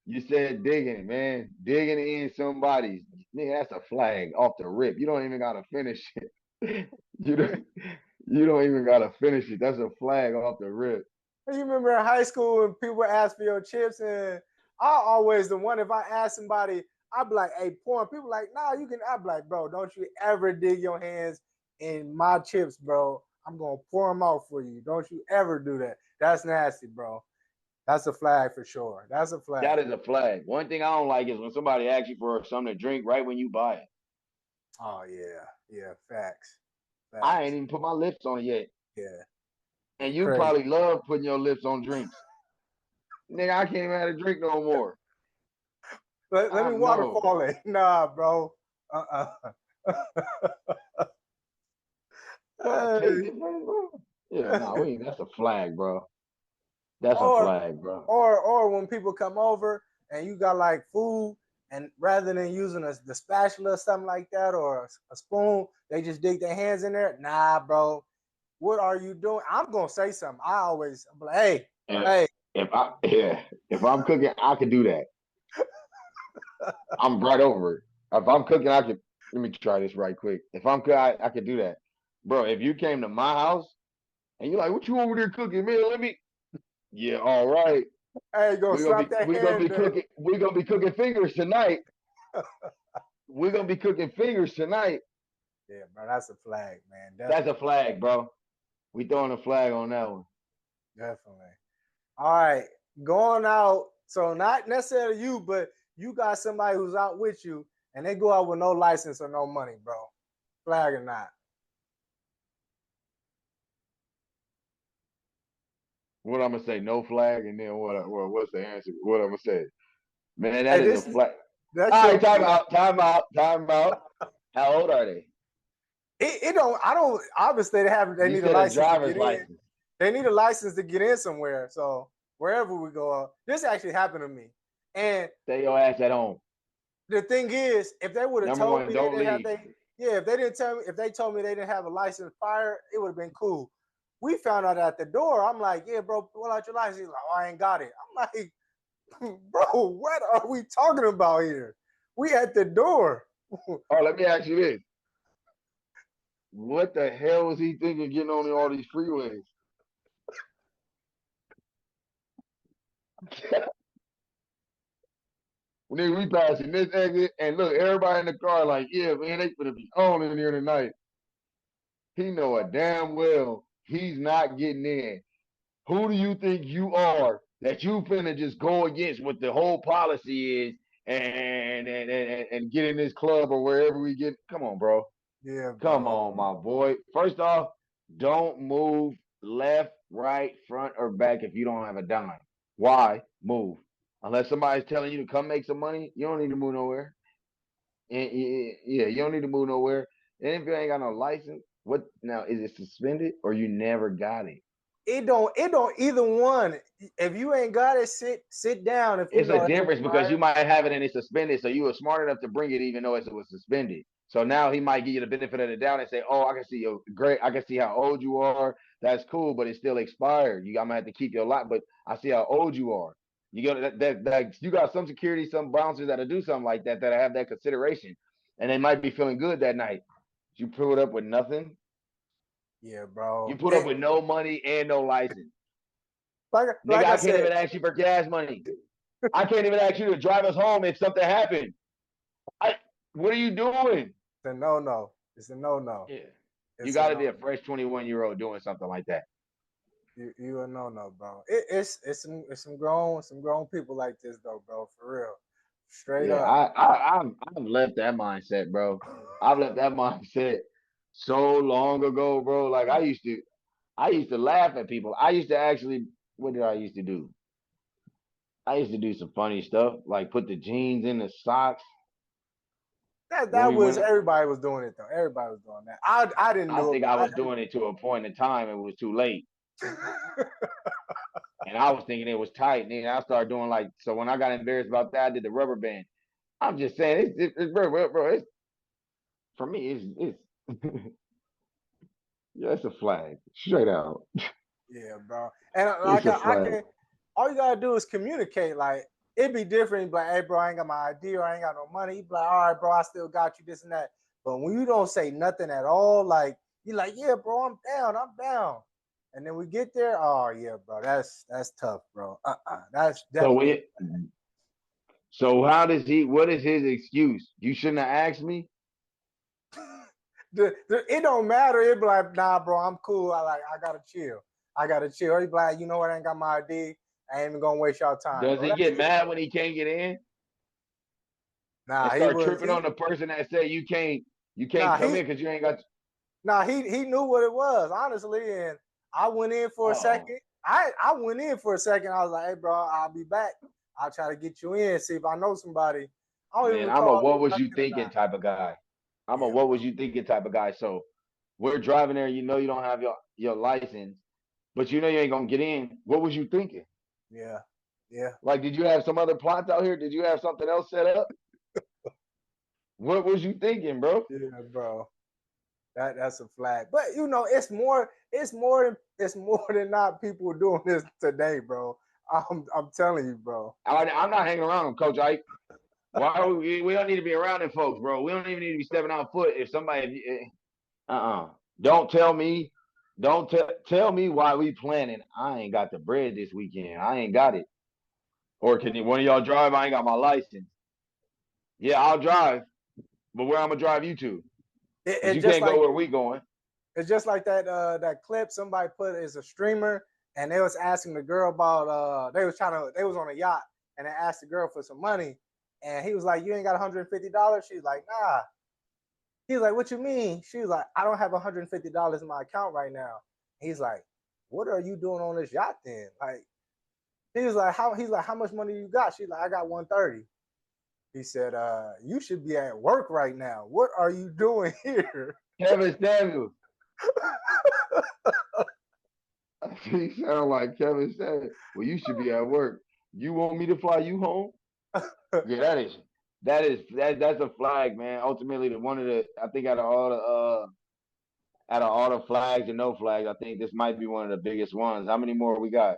You said digging, man. Digging in somebody's. Nigga, that's a flag off the rip. You don't even gotta finish it. you don't you don't even gotta finish it. That's a flag off the rip. You remember in high school when people ask for your chips, and I always the one if I ask somebody, I'd be like, "Hey, porn." People like, "Nah, you can." I'd be like, "Bro, don't you ever dig your hands in my chips, bro. I'm gonna pour them out for you. Don't you ever do that. That's nasty, bro. That's a flag for sure. That's a flag. That is a flag. One thing I don't like is when somebody asks you for something to drink right when you buy it. Oh yeah, yeah. Facts, I ain't facts. even put my lips on it yet. Yeah, And you crazy. probably love putting your lips on drinks. Nigga, I can't even have a drink no more. Let I me know. waterfall it. Nah, bro. I taste Hey. it first, bro. Yeah, no, we ain't. That's a flag, bro. That's a or flag, bro. or when people come over and you got like food, and rather than using the spatula or something like that or a spoon, they just dig their hands in there. Nah, bro. What are you doing? I'm gonna say something. I'm like, hey, And hey. if I'm cooking, I could do that. I'm right over it. If I'm cooking, I could. Let me try this right quick. If I'm cooking, I could do that, bro. If you came to my house and you're like, "What you over there cooking, man? Let me." Yeah, all right. Hey, go slap that We're gonna hand be there. cooking. We're gonna be cooking fingers tonight. We're gonna be cooking fingers tonight. Yeah, bro, that's a flag, man. That's a Definitely, flag, bro. We throwing a flag on that one. definitely. All right, going out. So not necessarily you, but you got somebody who's out with you, and they go out with no license or no money, bro. Flag or not. What I'm gonna say? No flag, and then what? What's the answer? What I'm gonna say? Man, that Hey, is a this is flag. that's All right, your time kid. out, time out, time out. How old are they? It don't. I don't. Obviously, they have. They You need a said a license to driver's get in. license. They need a license to get in somewhere. So wherever we go, this actually happened to me. And Stay your ass at home. the thing is, if they would have Number told one, me they don't didn't have leave. yeah, if they didn't tell me, if they told me they didn't have a license prior, it would have been cool. We found out at the door. I'm like, yeah, bro, pull out your license. He's like, oh, I ain't got it. I'm like, bro, what are we talking about here? We at the door. Oh, let me ask you this: what the hell was he thinking getting on all these freeways? Nigga, we passing this exit, and look, everybody in the car like, yeah, man, they gonna be on in here tonight. He know it damn well he's not getting in. Who do you think you are that you finna just go against what the whole policy is and get in this club or wherever we get? Come on, bro. Yeah, Come bro. on, my boy. First off, don't move left, right, front, or back if you don't have a dime. Why move? Unless somebody's telling you to come make some money, you don't need to move nowhere. Yeah, you don't need to move nowhere. And if you ain't got no license, what now? Is it suspended or you never got it? It don't either one. If you ain't got it, sit down if you It's a know, hey, difference because you Brian. might have it and it's suspended, so you were smart enough to bring it even though it was suspended. So now he might give you the benefit of the doubt and say, "Oh, I can see you great. I can see how old you are. That's cool, but it's still expired. I'm gonna have to keep your lot, but I see how old you are. You got that you got some security, some bouncers that'll do something like that have that consideration, and they might be feeling good that night. You pulled up with nothing. Yeah, You bro. put up with no money and no license, nigga. Like I I can't said, even ask you for gas money. I can't even ask you to drive us home if something happened. I, what are you doing? it's a no. It's a no. Yeah. You It's a got to no. be a fresh 21-year-old doing something like that. You a no, bro. It's some grown people like this though, bro. For real, straight Yeah, up. I've left that mindset, bro. I've left that mindset so long ago, bro. Like I used to laugh at people. I used to actually, what did I used to do? I used to do some funny stuff, like put the jeans in the socks when That we was went. everybody was doing it though. Everybody was doing that. I didn't I do it, think but I was doing it to a point in time. It was too late, and I was thinking it was tight. And then I started doing like so. When I got embarrassed about that, I did the rubber band. I'm just saying, it's bro, it's for me. It's yeah, it's a flag, straight out. yeah, bro. And It's like a I flag. can, all you gotta do is communicate. Like it'd be different. Like, hey, bro, I ain't got my ID or I ain't got no money. You be like, all right, bro, I still got you this and that. But when you don't say nothing at all, like you like, yeah, bro, I'm down. And then we get there, oh yeah, bro, that's tough, bro. That's So definitely we, so how does he? What is his excuse? You shouldn't have asked me. it don't matter. It be like, nah, bro, I'm cool. I gotta chill. I gotta chill. Or he be like, you know what, I ain't got my ID. I ain't even gonna waste y'all time, Does bro. he That's get it. mad when he can't get in and Nah, he start was tripping he on the person that said you can't nah come he in because you ain't got? nah he knew what it was, honestly. And I went in for a Oh second. I went in for a second. I was like, hey, bro, I'll be back. I'll try to get you in, see if I know somebody. I don't even man, I'm a recall what was you nothing or thinking not. type of guy. I'm a Yeah, what bro. was you thinking type of guy. So we're driving there. You know you don't have your license, but you know you ain't gonna get in. What was you thinking? Yeah. Yeah. Like, did you have some other plots out here? Did you have something else set up? What was you thinking, bro? Yeah, bro. That's a flag. But you know, it's more than not people doing this today, bro. I'm telling you, bro. I'm not hanging around them, Coach Ike. Why we don't need to be around them folks, bro. We don't even need to be stepping out foot if somebody. Don't tell me. Don't tell me why we planning. I ain't got the bread this weekend. I ain't got it. Or can one of y'all drive? I ain't got my license. Yeah, I'll drive, but where I'm gonna drive you to? Because It's you just can't go like where we going. that clip somebody put as a streamer, and they was asking the girl about they was on a yacht, and they asked the girl for some money, and he was like, "You ain't got $150." She's like, "Nah." He's like, "What you mean?" She was like, "I don't have $150 in my account right now." He's like, "What are you doing on this yacht then?" Like he was like, "How?" He's like, "How much money you got?" She's like, "I got 130." He said, "You should be at work right now. What are you doing here?" Kevin Samuels. He sound like Kevin Samuels. Well, you should be at work. You want me to fly you home? Yeah, that's a flag, man. Ultimately, the one of the I think out of all the flags and no flags, I think this might be one of the biggest ones. How many more we got?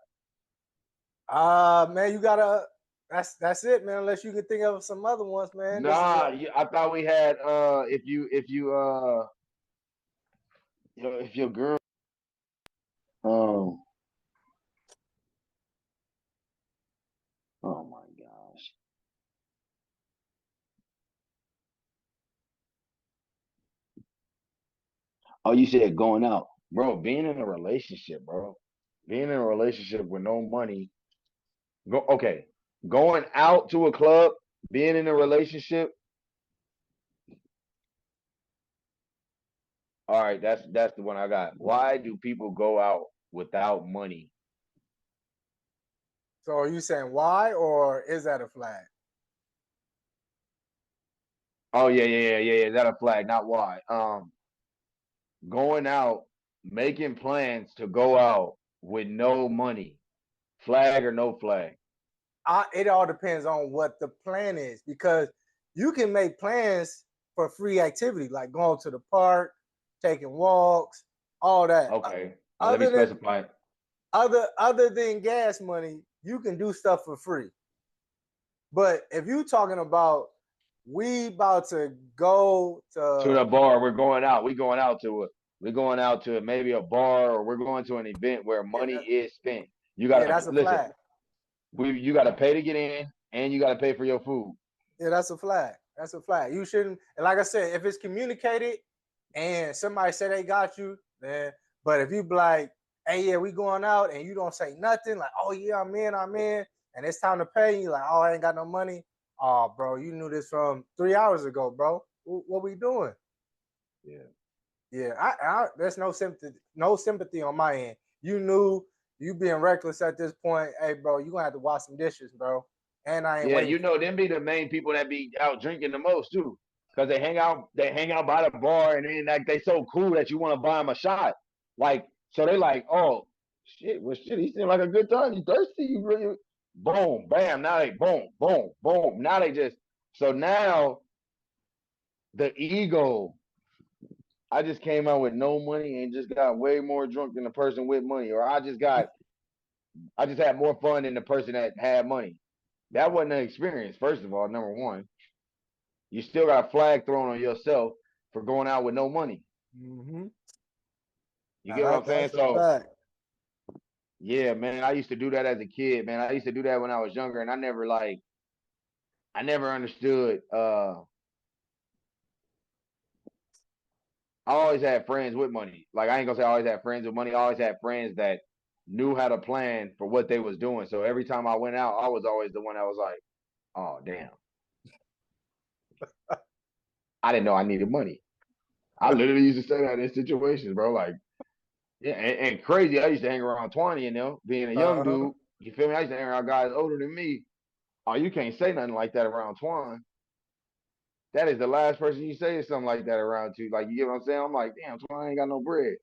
Man, you gotta. That's it, man. Unless you can think of some other ones, man. This is Nah, I thought we had if your girl um oh my gosh. Oh, you said going out. Bro, being in a relationship, bro. Being in a relationship with no money. Okay. Going out to a club, being in a relationship. All right, that's the one I got. Why do people go out without money? so. Are you saying why, or is that a flag? Oh yeah. Is that a flag? Not why. Going out, making plans to go out with no money. Flag or no flag? It all depends on what the plan is, because you can make plans for free activity like going to the park, taking walks, all that. Okay. Let me Other than specify. other than gas money, you can do stuff for free. But if you talking about we about to go To to the bar. We're going out. We're going out to maybe a bar or we're going to an event where yeah, money is spent. You yeah, gotta that's a listen. flag. You gotta pay to get in and you gotta pay for your food. Yeah, that's a flag. That's a flag. You shouldn't. And like I said, if it's communicated and somebody say they got you, then. But if you be like, hey, yeah, we going out, and you don't say nothing, like, oh yeah, I'm in, and it's time to pay. You like, oh, I ain't got no money. Oh, bro, you knew this from 3 hours ago, bro. What we doing? Yeah. Yeah, there's no sympathy on my end. You knew you being reckless at this point. Hey, bro, you gonna have to wash some dishes, bro. And I ain't Yeah, waiting. you know, them be the main people that be out drinking the most too. Cause they hang out by the bar and then like they so cool that you want to buy them a shot. Like, so they like, oh shit, well shit, he seemed like a good time. You thirsty? You really boom, bam. Now they boom, boom, boom. Now they just so now the ego. I just came out with no money and just got way more drunk than the person with money, or I just had more fun than the person that had money. That wasn't an experience, first of all, number one. You still got a flag thrown on yourself for going out with no money. Mm-hmm. You get what I'm saying? That's a So, fact. yeah, man, I used to do that as a kid, man. I used to do that when I was younger, and I never understood. I always had friends with money. Like, I ain't gonna say I always had friends with money. I always had friends that knew how to plan for what they was doing. So every time I went out, I was always the one that was like, oh damn, I didn't know I needed money. I literally used to say that in situations, bro. Like, yeah, and crazy. I used to hang around 20, being a young Uh-huh. dude. You feel me? I used to hang around guys older than me. Oh, you can't say nothing like that around Twan. That is the last person you say something like that around to. Like, you get what I'm saying? I'm like, damn, Twan ain't got no bread.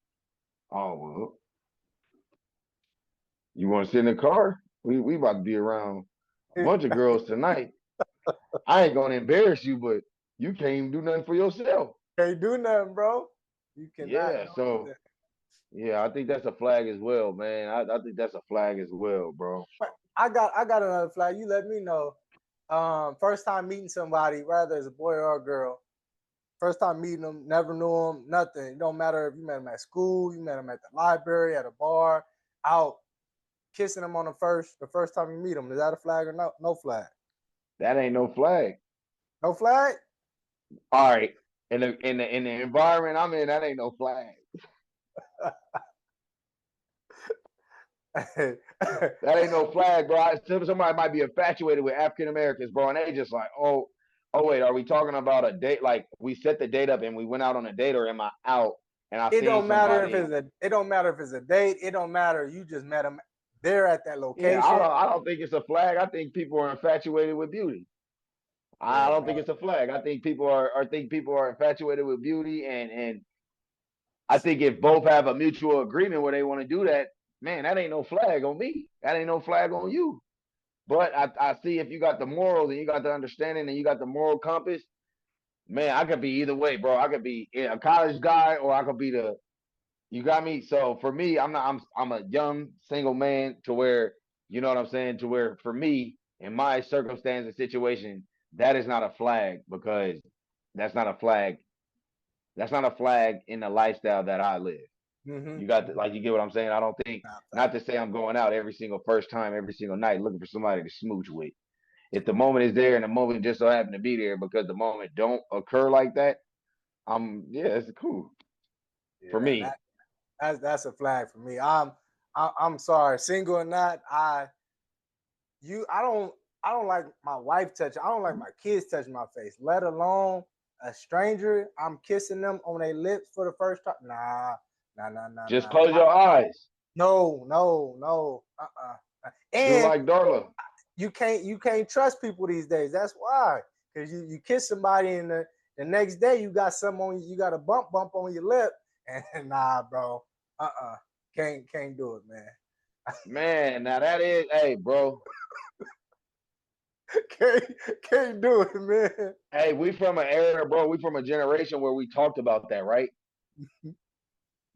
Oh, well, you want to sit in the car? We about to be around a bunch of girls tonight. I ain't gonna embarrass you, but you can't even do nothing for yourself. Can't do nothing, bro. You cannot Yeah, do so yeah, I think that's a flag as well, man. I think that's a flag as well, bro. I got another flag. You let me know. First time meeting somebody, whether it's a boy or a girl. First time meeting them, never knew them, nothing. It don't matter if you met them at school, you met them at the library, at a bar, out kissing them on the first time you meet them. Is that a flag or no? No flag. That ain't no flag. No flag. All right. In the environment I'm in, that ain't no flag. That ain't no flag, bro. Somebody might be infatuated with African Americans, bro, and they just like, oh wait, are we talking about a date? Like we set the date up and we went out on a date, or am I out and I It seen don't matter if somebody? it's a date. It don't matter. You just met them there at that Yeah, location. I don't think it's a flag. I think people are infatuated with beauty. I Yeah, don't bro. think it's a flag. I think people are infatuated with beauty, and I think if both have a mutual agreement where they want to do that, man, that ain't no flag on me. That ain't no flag on you. But I see if you got the morals and you got the understanding and you got the moral compass, man, I could be either way, bro. I could be a college guy or I could be the you got me. So for me, I'm a young single man to where you know what I'm saying, to where for me in my circumstance and situation, that is not a flag because that's not a flag. That's not a flag in the lifestyle that I live. Mm-hmm. You got to, like you get what I'm saying. I don't think Nah, not fact. to say I'm going out every single first time, every single night looking for somebody to smooch with. If the moment is there and the moment just so happened to be there because the moment don't occur like that, yeah, it's cool for Yeah, me. that's a flag for me. I'm sorry, single or not. I don't like my wife touching. I don't like my kids touching my face. Let alone a stranger. I'm kissing them on their lips for the first time. Nah, nah, nah, nah, Just nah. close your eyes. No, no, no. Do And like Darla. you can't trust people these days. That's why. Because you kiss somebody and the next day you got some on you got a bump on your lip. And nah, bro. Can't do it, man. Man, now that is, hey, bro. can't can't do it, man. Hey, we from an era, bro. We from a generation where we talked about that, right?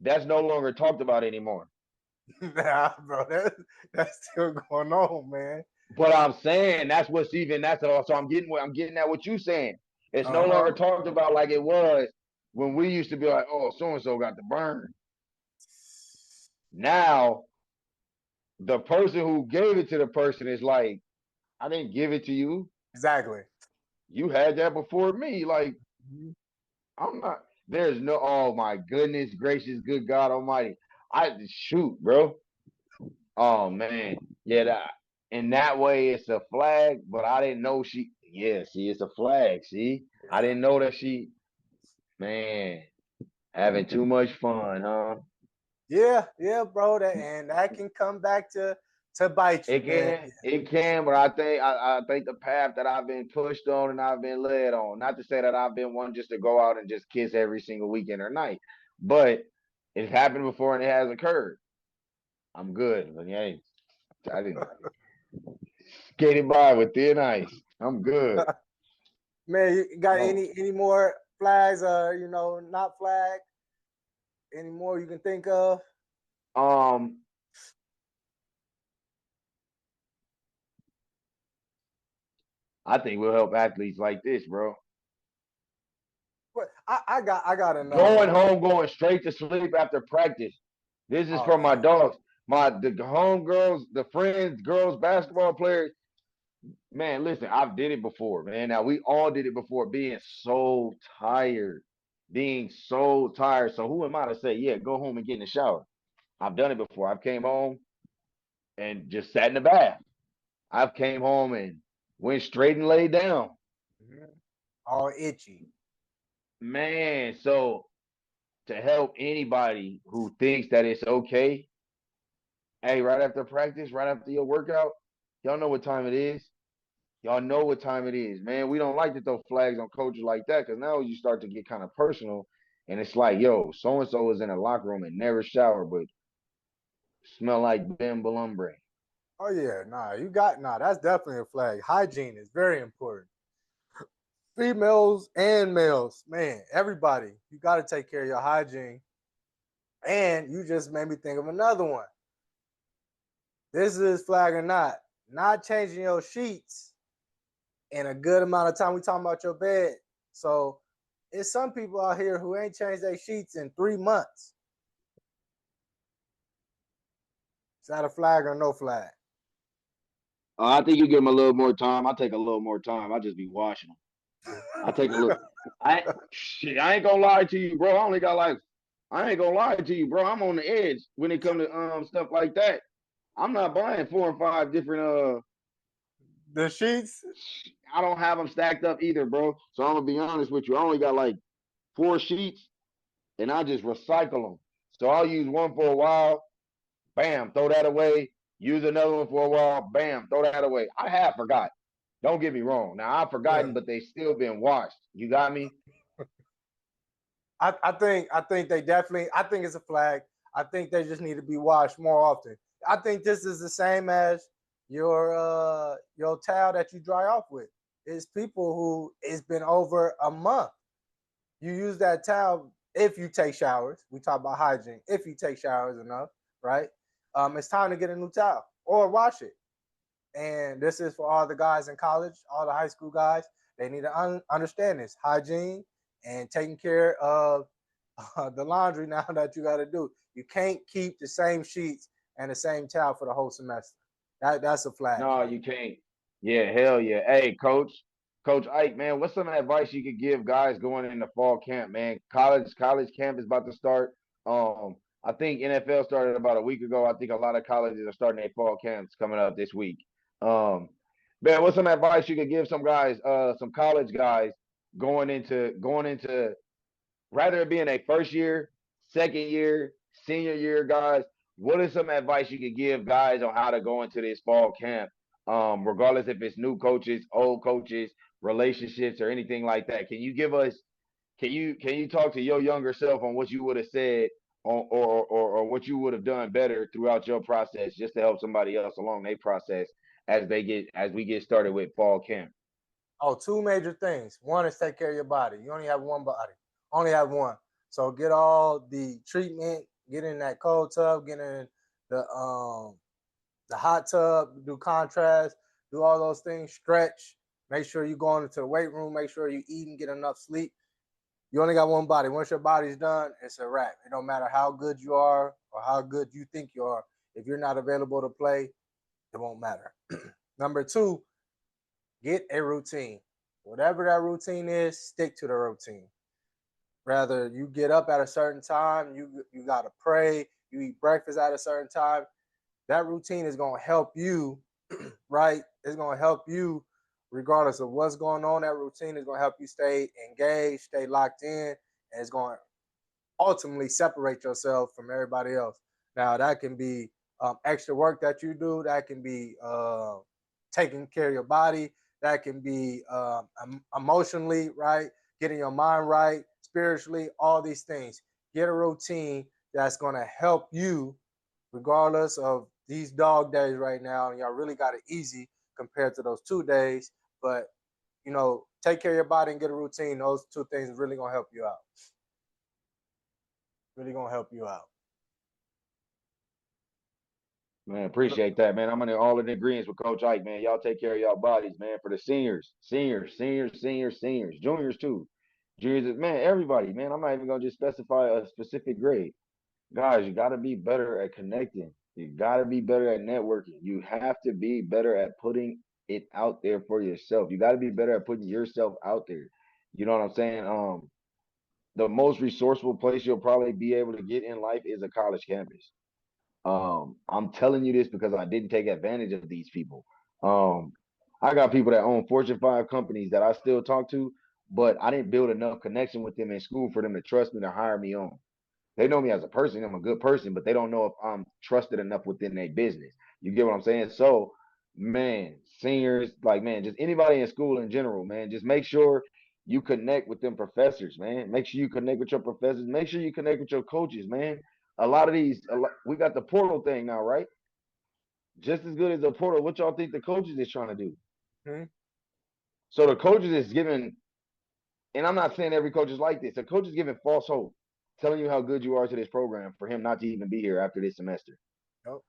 That's no longer talked about anymore. Nah, bro. That's still going on, man. But I'm saying that's all. So I'm getting at what you saying. It's no Uh-huh. longer talked about like it was when we used to be like, oh, so and so got the burn. Now the person who gave it to the person is like, I didn't give it to you. Exactly. You had that before me. Like, Mhm. I'm not. There's no. Oh my goodness gracious, good God Almighty. I shoot, bro. Oh man, yeah. In that way, it's a flag, but I didn't know she. Yeah, see, it's a flag. See, I didn't know that she. Man, having too much fun, huh? Yeah, bro. That can come back to bite you, man. It can, but I think the path that I've been pushed on and I've been led on. Not to say that I've been one just to go out and just kiss every single weekend or night, but it's happened before and it has occurred. I'm good. But yeah, I didn't skated by with thin ice. I'm good. Man, you got Oh, any more flags? Not flag. Any more you can think of? um, I think we'll help athletes like this, bro. But I got another Going one. home, going straight to sleep after practice. This is Oh for my dogs, the home girls, the friends, girls, basketball players. Man, listen, I've did it before, man. Now we all did it before, being so tired. So who am I to say, yeah, go home and get in the shower? I've done it before. I've came home and just sat in the bath. I've came home and went straight and laid down. yeah. All itchy. Man, so to help anybody who thinks that it's okay, hey, right after practice, right after your workout, y'all know what time it is. Y'all know what time it is, man. We don't like to throw flags on coaches like that because now you start to get kind of personal, and it's like, yo, so and so was in a locker room and never showered, but smell like Ben Belumbre. Oh yeah, that's definitely a flag. Hygiene is very important. Females and males, man, everybody, you got to take care of your hygiene. And you just made me think of another one. This is flag or not changing your sheets in a good amount of time. We talking about your bed. So it's some people out here who ain't changed their sheets in 3 months. Is that a flag or no flag? I think you give them a little more time. I take a little more time. I just be washing them. I take a look. I ain't gonna lie to you, bro. I ain't gonna lie to you, bro. I'm on the edge when it come to stuff like that. I'm not buying 4 or 5 different. The sheets? I don't have them stacked up either, bro. So I'm gonna be honest with you. I only got like 4 sheets, and I just recycle them. So I'll use one for a while, bam, throw that away. Use another one for a while, bam, throw that away. I have forgot. Don't get me wrong. Now I've Yeah. forgotten, but they still been washed. You got me? I think they definitely. I think it's a flag. I think they just need to be washed more often. I think this is the same as your towel that you dry off with. It's people who it's been over a month. You use that towel if you take showers. We talk about hygiene. If you take showers enough, right? It's time to get a new towel or wash it. And this is for all the guys in college, all the high school guys. They need to understand this hygiene and taking care of the laundry now that you got to do. You can't keep the same sheets and the same towel for the whole semester. That's a flag No, for me. you can't. Yeah, hell yeah. Hey, Coach Ike, man, what's some advice you could give guys going into fall camp, man? College camp is about to start. I think NFL started about a week ago. I think a lot of colleges are starting their fall camps coming up this week. Um, man, what's some advice you could give some guys, some college guys going into rather it being a first year, second year, senior year guys, what is some advice you could give guys on how to go into this fall camp? Regardless if it's new coaches, old coaches, relationships, or anything like that. Can you give us can you talk to your younger self on what you would have said or what you would have done better throughout your process just to help somebody else along their process as we get started with fall camp? Oh, two major things. One is take care of your body. You only have one body. Only have one. So get all the treatment, get in that cold tub, get in the hot tub, do contrast, do all those things, stretch, make sure you go into the weight room, make sure you eat and get enough sleep. You only got one body. Once your body's done, it's a wrap. It don't matter how good you are or how good you think you are. If you're not available to play, it won't matter. Number two, get a routine. Whatever that routine is, stick to the routine. Rather, you get up at a certain time, you gotta pray, you eat breakfast at a certain time. That routine is going to help you, right? It's going to help you regardless of what's going on. That routine is going to help you stay engaged, stay locked in, and it's going to ultimately separate yourself from everybody else. Now, that can be extra work that you do. That can be taking care of your body. That can be emotionally, right? Getting your mind right, spiritually, all these things. Get a routine that's going to help you regardless of these dog days right now. And y'all really got it easy compared to those 2 days. But, you know, take care of your body and get a routine. Those two things are really going to help you out. Really going to help you out. Man, appreciate that, man. I'm all in agreement with Coach Ike, man. Y'all take care of y'all bodies, man. For the seniors, juniors too. Juniors, man, everybody, man. I'm not even gonna just specify a specific grade. Guys, you gotta be better at connecting. You gotta be better at networking. You have to be better at putting it out there for yourself. You gotta be better at putting yourself out there. You know what I'm saying? The most resourceful place you'll probably be able to get in life is a college campus. I'm telling you this because I didn't take advantage of these people. Um, I got people that own Fortune 5 companies that I still talk to, but I didn't build enough connection with them in school for them to trust me to hire me on. They know me as a person, I'm a good person, but they don't know if I'm trusted enough within their business. You get what I'm saying? So, man, seniors, like, man, just anybody in school in general, man, just make sure you connect with them professors, man. Make sure you connect with your professors. Make sure you connect with your coaches, man. We got the portal thing now, right? Just as good as the portal. What y'all think the coaches is trying to do? Hmm? So the coaches is giving, and I'm not saying every coach is like this. The coach is giving false hope, telling you how good you are to this program for him not to even be here after this semester. Nope.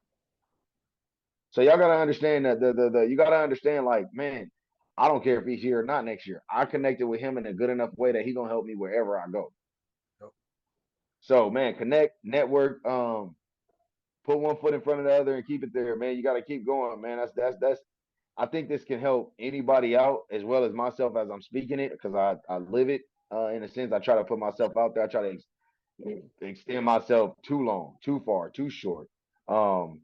So y'all gotta understand that the you gotta understand, like, man, I don't care if he's here or not next year. I connected with him in a good enough way that he gonna help me wherever I go. Nope. So, man, connect, network, put one foot in front of the other and keep it there, man. You gotta keep going, man. That's I think this can help anybody out as well as myself as I'm speaking it, because I live it in a sense. I try to put myself out there. I try to extend myself too long, too far, too short. Um,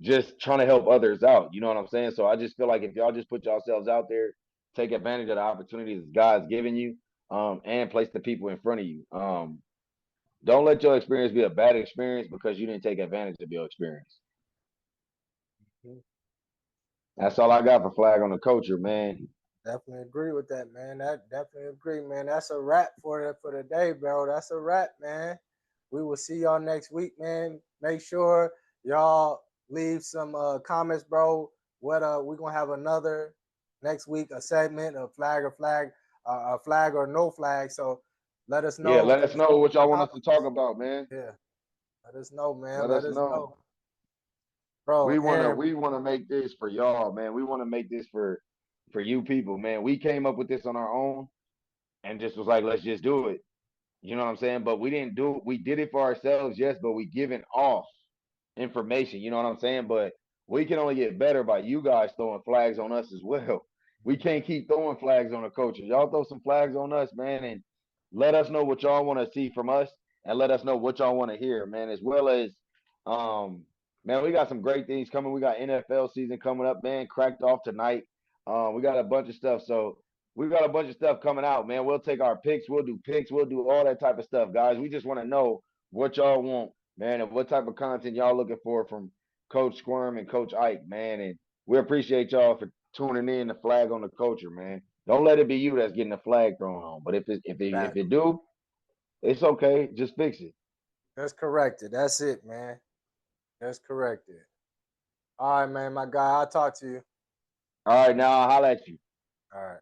just trying to help others out. You know what I'm saying? So I just feel like if y'all just put yourselves out there, take advantage of the opportunities God's giving you, and place the people in front of you. Don't let your experience be a bad experience because you didn't take advantage of your experience. Mhm. That's all I got for flag on the culture, man. Definitely agree with that, man. That definitely agree, man. That's a wrap for the day, bro. That's a wrap, man. We will see y'all next week, man. Make sure y'all leave some comments, bro. What we're gonna have another next week, a segment of a flag or no flag. So let us Yeah, know. let us know what y'all want us to talk about, man. Yeah, let us know, man. Let Let us us know. know, bro. And We wanna make this for y'all, man. We want to make this for you people, man. We came up with this on our own and just was like, let's just do it. You know what I'm saying? But we didn't do it. We did it for ourselves, yes, but we giving off information. You know what I'm saying? But we can only get better by you guys throwing flags on us as well. We can't keep throwing flags on the coaches. Y'all throw some flags on us, man, and let us know what y'all want to see from us, and let us know what y'all want to hear, man. As well as, um, man, we got some great things coming. We got NFL season coming up, man. Cracked off tonight. We got a bunch of stuff. So we got a bunch of stuff coming out, man. We'll take our picks. We'll do picks. We'll do all that type of stuff, guys. We just want to know what y'all want, man, and what type of content y'all looking for from Coach Squirm and Coach Ike, man. And we appreciate y'all for tuning in. The flag on the culture, man. Don't let it be you that's getting the flag thrown on. But if back. it do, it's okay. Just fix it. That's corrected. That's it, man. That's corrected. All right, man, my guy. I'll talk to you. All right, now I'll holler at you. All right.